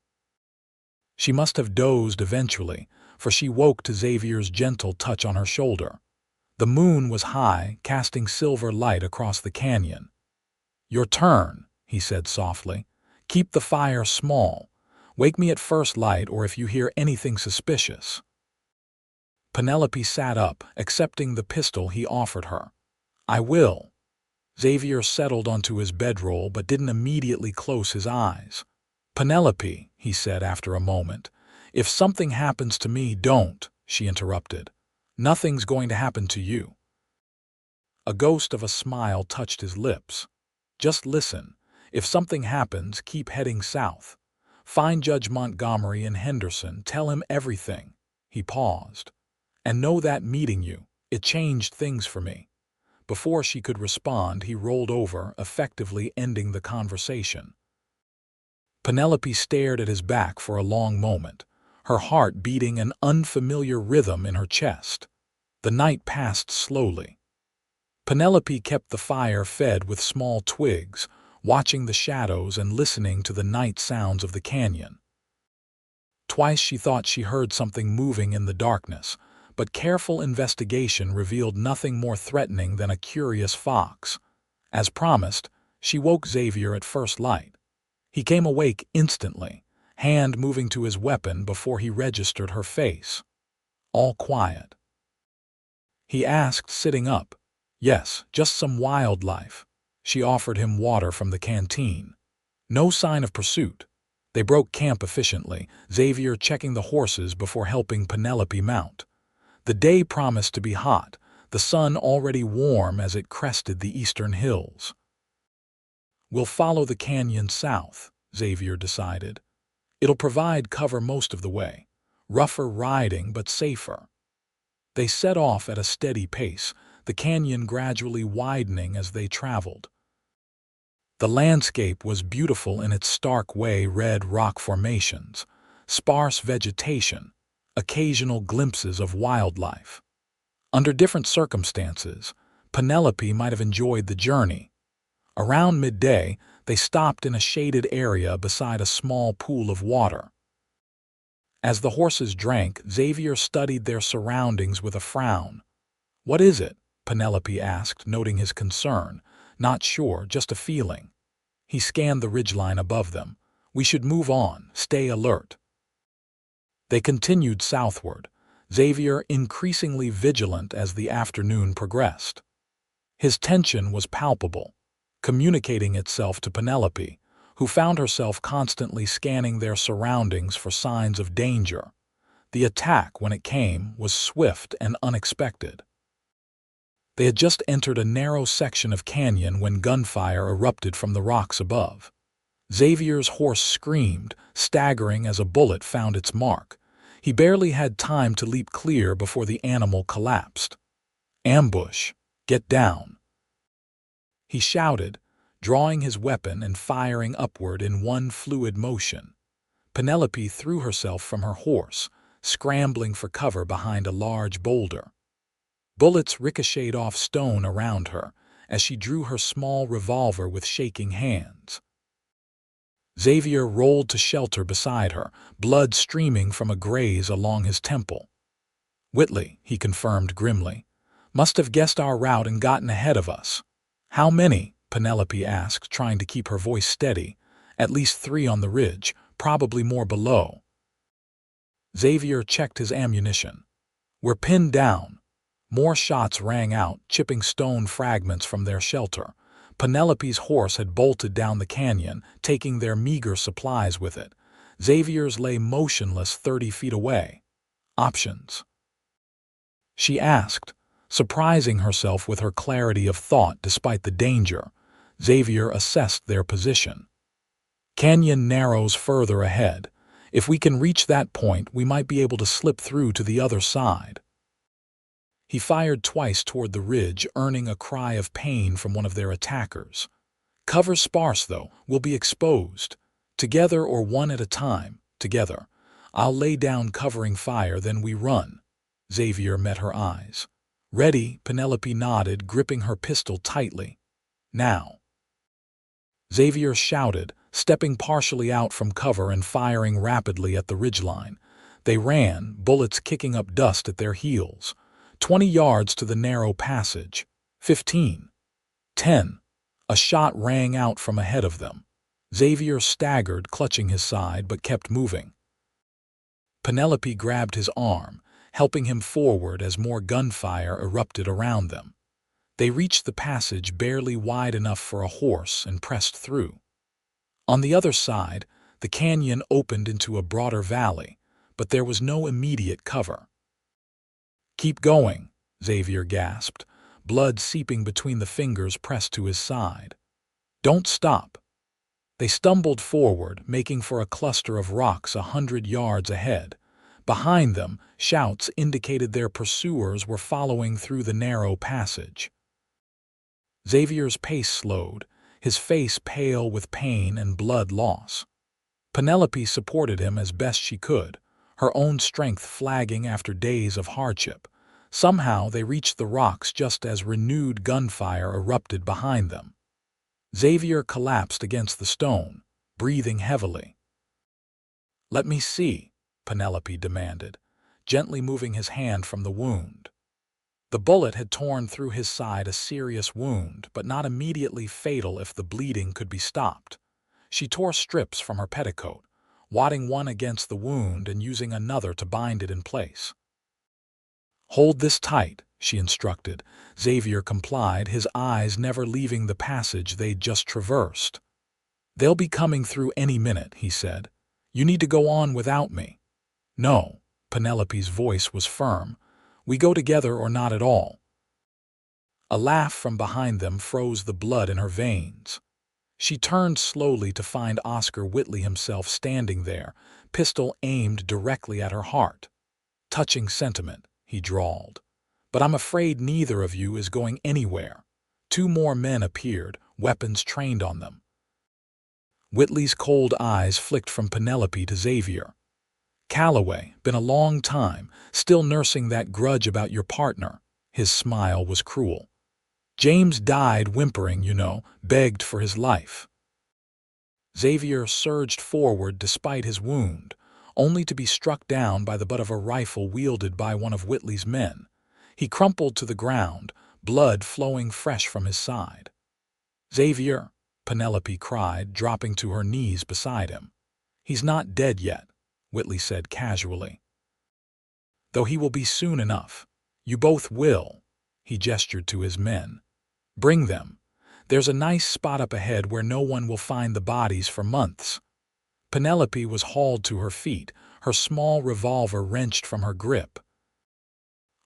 She must have dozed eventually, for she woke to Xavier's gentle touch on her shoulder. The moon was high, casting silver light across the canyon. "Your turn," he said softly. "Keep the fire small. Wake me at first light or if you hear anything suspicious." Penelope sat up, accepting the pistol he offered her. "I will." Xavier settled onto his bedroll but didn't immediately close his eyes. "Penelope," he said after a moment, "if something happens to me, don't," she interrupted. "Nothing's going to happen to you." A ghost of a smile touched his lips. "Just listen. If something happens, keep heading south. Find Judge Montgomery in Henderson. Tell him everything." He paused. "And know that meeting you, it changed things for me." Before she could respond, he rolled over, effectively ending the conversation. Penelope stared at his back for a long moment, her heart beating an unfamiliar rhythm in her chest. The night passed slowly. Penelope kept the fire fed with small twigs, watching the shadows and listening to the night sounds of the canyon. Twice she thought she heard something moving in the darkness, but careful investigation revealed nothing more threatening than a curious fox. As promised, she woke Xavier at first light. He came awake instantly, hand moving to his weapon before he registered her face. "All quiet?" he asked, sitting up. "Yes, just some wildlife." She offered him water from the canteen. No sign of pursuit. They broke camp efficiently, Xavier checking the horses before helping Penelope mount. The day promised to be hot, the sun already warm as it crested the eastern hills. "We'll follow the canyon south," Xavier decided. "It'll provide cover most of the way. Rougher riding, but safer." They set off at a steady pace, the canyon gradually widening as they traveled. The landscape was beautiful in its stark way: red rock formations, sparse vegetation, occasional glimpses of wildlife. Under different circumstances, Penelope might have enjoyed the journey. Around midday, they stopped in a shaded area beside a small pool of water. As the horses drank, Xavier studied their surroundings with a frown. "What is it?" Penelope asked, noting his concern. "Not sure, just a feeling." He scanned the ridgeline above them. "We should move on, stay alert." They continued southward, Xavier increasingly vigilant as the afternoon progressed. His tension was palpable, communicating itself to Penelope, who found herself constantly scanning their surroundings for signs of danger. The attack, when it came, was swift and unexpected. They had just entered a narrow section of canyon when gunfire erupted from the rocks above. Xavier's horse screamed, staggering as a bullet found its mark. He barely had time to leap clear before the animal collapsed. "Ambush! Get down!" he shouted, drawing his weapon and firing upward in one fluid motion. Penelope threw herself from her horse, scrambling for cover behind a large boulder. Bullets ricocheted off stone around her as she drew her small revolver with shaking hands. Xavier rolled to shelter beside her, blood streaming from a graze along his temple. "Whitley," he confirmed grimly, "must have guessed our route and gotten ahead of us." "How many?" Penelope asked, trying to keep her voice steady. "At least 3 on the ridge, probably more below." Xavier checked his ammunition. "We're pinned down." More shots rang out, chipping stone fragments from their shelter. Penelope's horse had bolted down the canyon, taking their meager supplies with it. Xavier's lay motionless 30 feet away. "Options?" she asked, surprising herself with her clarity of thought despite the danger. Xavier assessed their position. "Canyon narrows further ahead. If we can reach that point, we might be able to slip through to the other side." He fired twice toward the ridge, earning a cry of pain from one of their attackers. "Cover's sparse, though. We'll be exposed. Together or one at a time? Together. I'll lay down covering fire, then we run." Xavier met her eyes. "Ready," Penelope nodded, gripping her pistol tightly. "Now." Xavier shouted, stepping partially out from cover and firing rapidly at the ridgeline. They ran, bullets kicking up dust at their heels. 20 yards to the narrow passage. 15. 10. A shot rang out from ahead of them. Xavier staggered, clutching his side, but kept moving. Penelope grabbed his arm, helping him forward as more gunfire erupted around them. They reached the passage barely wide enough for a horse and pressed through. On the other side, the canyon opened into a broader valley, but there was no immediate cover. "Keep going," Xavier gasped, blood seeping between the fingers pressed to his side. "Don't stop." They stumbled forward, making for a cluster of rocks 100 yards ahead. Behind them, shouts indicated their pursuers were following through the narrow passage. Xavier's pace slowed, his face pale with pain and blood loss. Penelope supported him as best she could, her own strength flagging after days of hardship. Somehow they reached the rocks just as renewed gunfire erupted behind them. Xavier collapsed against the stone, breathing heavily. "Let me see," Penelope demanded, gently moving his hand from the wound. The bullet had torn through his side, a serious wound, but not immediately fatal if the bleeding could be stopped. She tore strips from her petticoat, wadding one against the wound and using another to bind it in place. "Hold this tight," she instructed. Xavier complied, his eyes never leaving the passage they'd just traversed. "They'll be coming through any minute," he said. "You need to go on without me." "No," Penelope's voice was firm. "We go together or not at all." A laugh from behind them froze the blood in her veins. She turned slowly to find Oscar Whitley himself standing there, pistol aimed directly at her heart. "Touching sentiment," he drawled. But I'm afraid neither of you is going anywhere. Two more men appeared, weapons trained on them. Whitley's cold eyes flicked from Penelope to Xavier. Calloway, been a long time, still nursing that grudge about your partner. His smile was cruel. James died whimpering, begged for his life. Xavier surged forward despite his wound, only to be struck down by the butt of a rifle wielded by one of Whitley's men. He crumpled to the ground, blood flowing fresh from his side. "Xavier," Penelope cried, dropping to her knees beside him. "He's not dead yet," Whitley said casually. "Though he will be soon enough. You both will." He gestured to his men. "Bring them. There's a nice spot up ahead where no one will find the bodies for months." Penelope was hauled to her feet, her small revolver wrenched from her grip.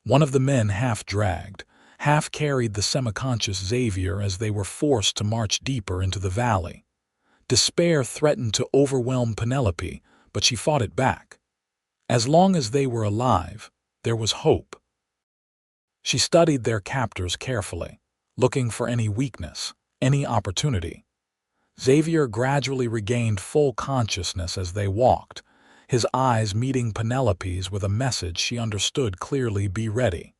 One of the men half-dragged, half-carried the semi-conscious Xavier as they were forced to march deeper into the valley. Despair threatened to overwhelm Penelope, but she fought it back. As long as they were alive, there was hope. She studied their captors carefully, looking for any weakness, any opportunity. Xavier gradually regained full consciousness as they walked, his eyes meeting Penelope's with a message she understood clearly: be ready.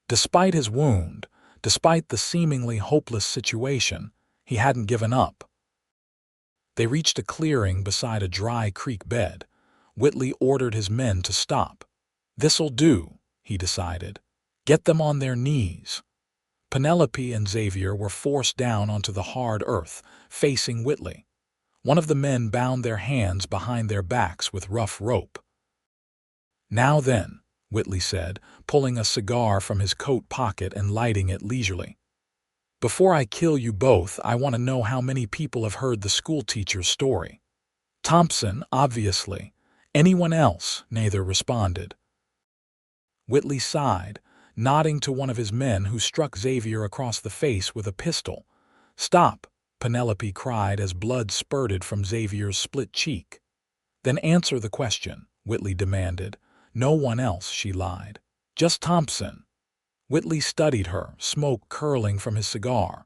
Despite his wound, despite the seemingly hopeless situation, he hadn't given up. They reached a clearing beside a dry creek bed. Whitley ordered his men to stop. "This'll do," he decided. "Get them on their knees." Penelope and Xavier were forced down onto the hard earth, facing Whitley. One of the men bound their hands behind their backs with rough rope. "Now then," Whitley said, pulling a cigar from his coat pocket and lighting it leisurely. "Before I kill you both, I want to know how many people have heard the schoolteacher's story." "Thompson, obviously. Anyone else?" neither responded. Whitley sighed, nodding to one of his men who struck Xavier across the face with a pistol. "Stop!" Penelope cried as blood spurted from Xavier's split cheek. "Then answer the question," Whitley demanded. "No one else," she lied. "Just Thompson." Whitley studied her, smoke curling from his cigar.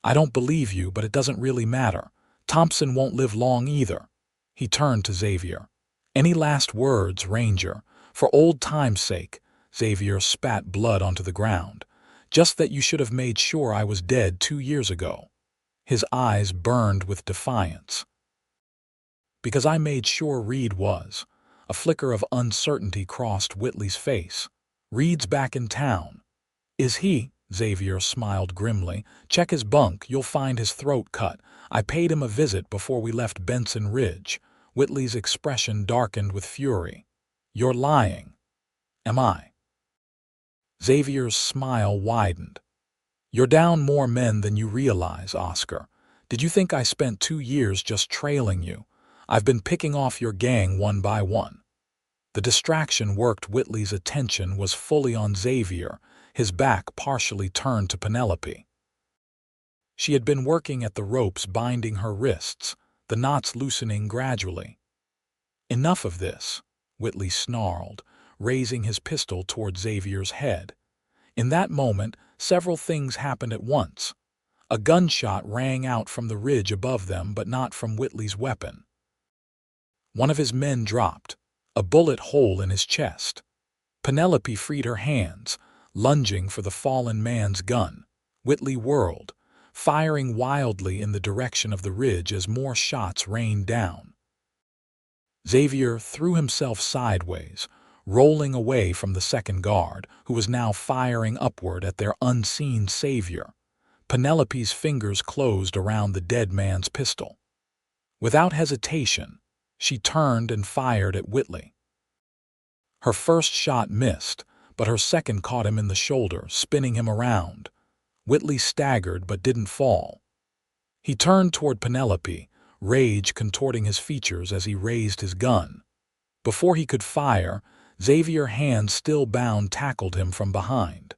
"I don't believe you, but it doesn't really matter. Thompson won't live long either." He turned to Xavier. "Any last words, Ranger? For old time's sake." Xavier spat blood onto the ground. "Just that you should have made sure I was dead 2 years ago." His eyes burned with defiance. "Because I made sure Reed was." A flicker of uncertainty crossed Whitley's face. "Reed's back in town." "Is he?" Xavier smiled grimly. "Check his bunk, you'll find his throat cut. I paid him a visit before we left Benson Ridge." Whitley's expression darkened with fury. "You're lying." "Am I?" Xavier's smile widened. "You're down more men than you realize, Oscar. Did you think I spent 2 years just trailing you? I've been picking off your gang one by one." The distraction worked. Whitley's attention was fully on Xavier, his back partially turned to Penelope. She had been working at the ropes binding her wrists, the knots loosening gradually. "Enough of this," Whitley snarled, raising his pistol toward Xavier's head. In that moment, several things happened at once. A gunshot rang out from the ridge above them, but not from Whitley's weapon. One of his men dropped, a bullet hole in his chest. Penelope freed her hands, lunging for the fallen man's gun. Whitley whirled, firing wildly in the direction of the ridge as more shots rained down. Xavier threw himself sideways, rolling away from the second guard, who was now firing upward at their unseen savior. Penelope's fingers closed around the dead man's pistol. Without hesitation, she turned and fired at Whitley. Her first shot missed, but her second caught him in the shoulder, spinning him around. Whitley staggered but didn't fall. He turned toward Penelope, rage contorting his features as he raised his gun. Before he could fire, Xavier's hand still bound tackled him from behind.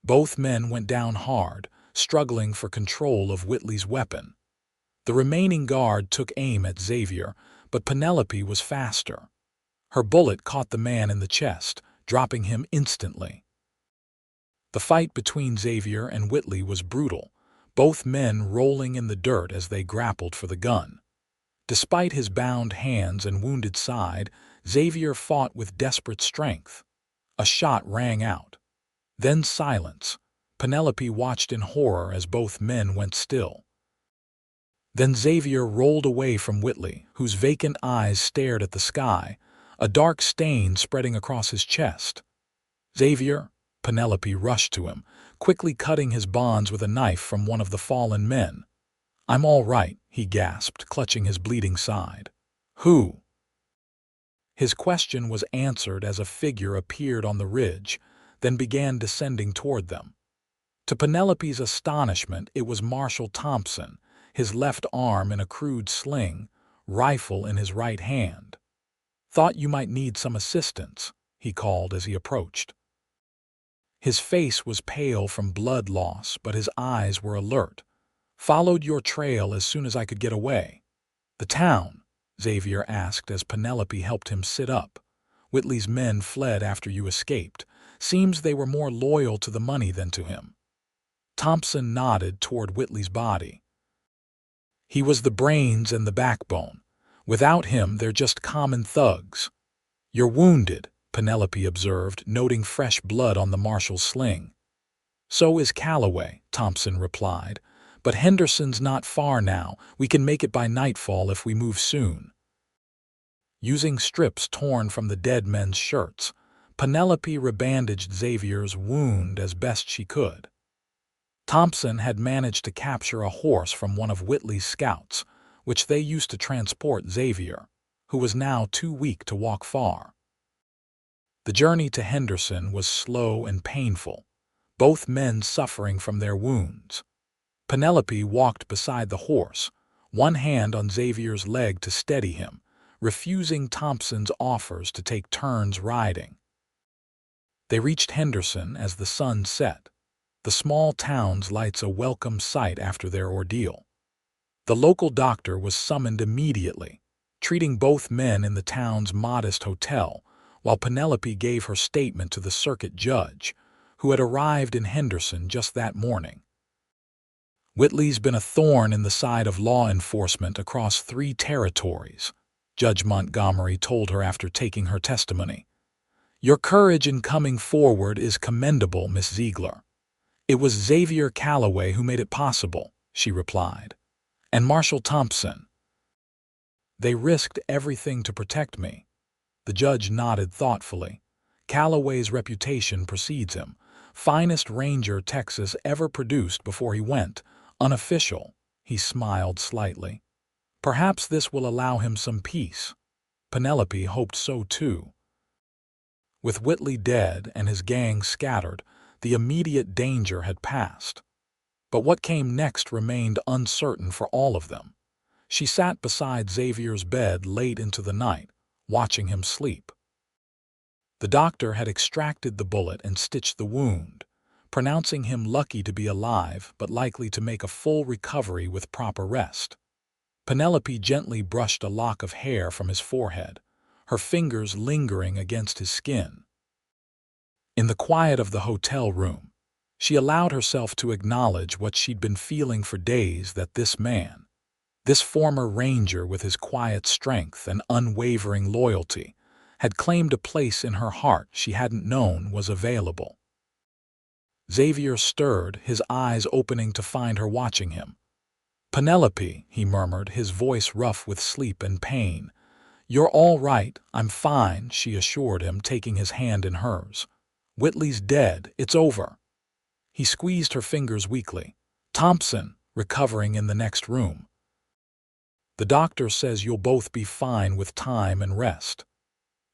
Both men went down hard, struggling for control of Whitley's weapon. The remaining guard took aim at Xavier, but Penelope was faster. Her bullet caught the man in the chest, dropping him instantly. The fight between Xavier and Whitley was brutal, both men rolling in the dirt as they grappled for the gun. Despite his bound hands and wounded side, Xavier fought with desperate strength. A shot rang out. Then silence. Penelope watched in horror as both men went still. Then Xavier rolled away from Whitley, whose vacant eyes stared at the sky, a dark stain spreading across his chest. "Xavier," Penelope rushed to him, quickly cutting his bonds with a knife from one of the fallen men. "I'm all right," he gasped, clutching his bleeding side. "Who?" His question was answered as a figure appeared on the ridge, then began descending toward them. To Penelope's astonishment, it was Marshal Thompson, his left arm in a crude sling, rifle in his right hand. "Thought you might need some assistance," he called as he approached. His face was pale from blood loss, but his eyes were alert. "Followed your trail as soon as I could get away." "The town?" Xavier asked as Penelope helped him sit up. "Whitley's men fled after you escaped. Seems they were more loyal to the money than to him." Thompson nodded toward Whitley's body. "He was the brains and the backbone. Without him, they're just common thugs." "You're wounded," Penelope observed, noting fresh blood on the marshal's sling. "So is Calloway," Thompson replied. "But Henderson's not far now. We can make it by nightfall if we move soon." Using strips torn from the dead men's shirts, Penelope rebandaged Xavier's wound as best she could. Thompson had managed to capture a horse from one of Whitley's scouts, which they used to transport Xavier, who was now too weak to walk far. The journey to Henderson was slow and painful, both men suffering from their wounds. Penelope walked beside the horse, one hand on Xavier's leg to steady him, refusing Thompson's offers to take turns riding. They reached Henderson as the sun set. The small town's lights a welcome sight after their ordeal. The local doctor was summoned immediately, treating both men in the town's modest hotel, while Penelope gave her statement to the circuit judge, who had arrived in Henderson just that morning. "Whitley's been a thorn in the side of law enforcement across 3 territories," Judge Montgomery told her after taking her testimony. "Your courage in coming forward is commendable, Miss Ziegler." "It was Xavier Calloway who made it possible," she replied. "And Marshal Thompson. They risked everything to protect me." The judge nodded thoughtfully. "Calloway's reputation precedes him. Finest ranger Texas ever produced before he went. Unofficial." He smiled slightly. "Perhaps this will allow him some peace." Penelope hoped so too. With Whitley dead and his gang scattered, the immediate danger had passed. But what came next remained uncertain for all of them. She sat beside Xavier's bed late into the night, watching him sleep. The doctor had extracted the bullet and stitched the wound, pronouncing him lucky to be alive but likely to make a full recovery with proper rest. Penelope gently brushed a lock of hair from his forehead, her fingers lingering against his skin. In the quiet of the hotel room, she allowed herself to acknowledge what she'd been feeling for days, that this man, this former ranger with his quiet strength and unwavering loyalty, had claimed a place in her heart she hadn't known was available. Xavier stirred, his eyes opening to find her watching him. "Penelope," he murmured, his voice rough with sleep and pain. "You're all right, I'm fine," she assured him, taking his hand in hers. "Whitley's dead, it's over." He squeezed her fingers weakly. "Thompson," recovering in the next room. "The doctor says you'll both be fine with time and rest."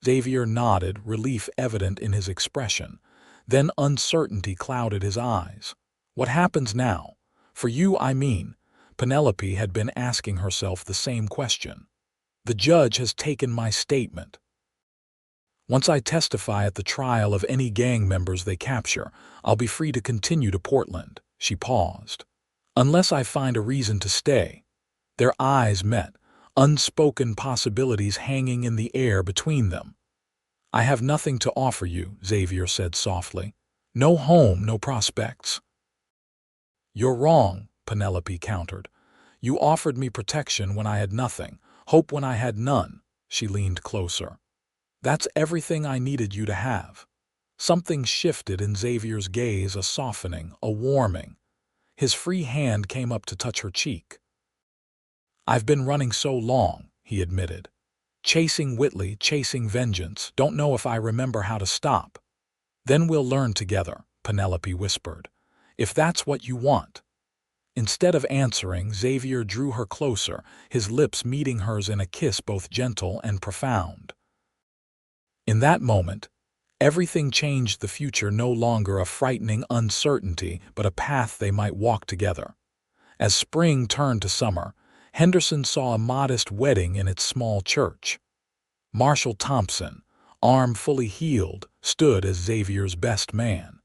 Xavier nodded, relief evident in his expression. Then uncertainty clouded his eyes. "What happens now? For you, I mean." Penelope had been asking herself the same question. "The judge has taken my statement. Once I testify at the trial of any gang members they capture, I'll be free to continue to Portland." She paused. "Unless I find a reason to stay." Their eyes met, unspoken possibilities hanging in the air between them. I have nothing to offer you, Xavier said softly. No home, no prospects. You're wrong, Penelope countered. You offered me protection when I had nothing, hope when I had none. She leaned closer. That's everything I needed you to have. Something shifted in Xavier's gaze, a softening, a warming. His free hand came up to touch her cheek. I've been running so long, he admitted. Chasing Whitley, chasing vengeance, don't know if I remember how to stop. Then we'll learn together, Penelope whispered. If that's what you want. Instead of answering, Xavier drew her closer, his lips meeting hers in a kiss both gentle and profound. In that moment, everything changed. The future no longer a frightening uncertainty, but a path they might walk together. As spring turned to summer, Henderson saw a modest wedding in its small church. Marshall Thompson, arm fully healed, stood as Xavier's best man.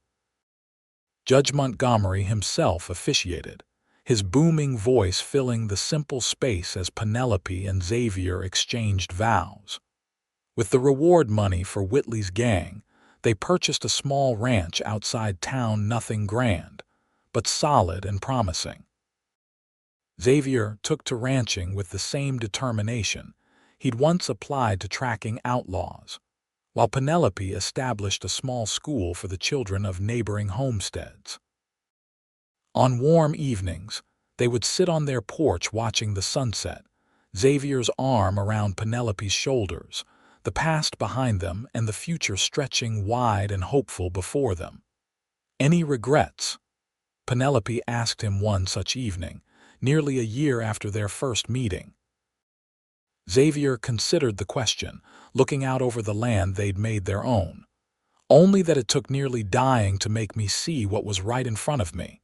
Judge Montgomery himself officiated, his booming voice filling the simple space as Penelope and Xavier exchanged vows. With the reward money for Whitley's gang, they purchased a small ranch outside town, nothing grand, but solid and promising. Xavier took to ranching with the same determination he'd once applied to tracking outlaws, while Penelope established a small school for the children of neighboring homesteads. On warm evenings, they would sit on their porch watching the sunset, Xavier's arm around Penelope's shoulders, the past behind them and the future stretching wide and hopeful before them. Any regrets? Penelope asked him one such evening, nearly a year after their first meeting. Xavier considered the question, looking out over the land they'd made their own. Only that it took nearly dying to make me see what was right in front of me.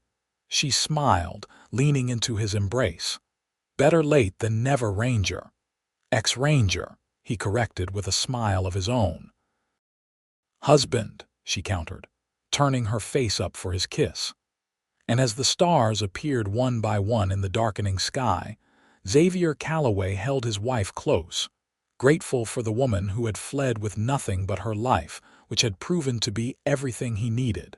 She smiled, leaning into his embrace. Better late than never, Ranger. Ex-Ranger, he corrected with a smile of his own. Husband, she countered, turning her face up for his kiss. And as the stars appeared one by one in the darkening sky, Xavier Calloway held his wife close, grateful for the woman who had fled with nothing but her life, which had proven to be everything he needed.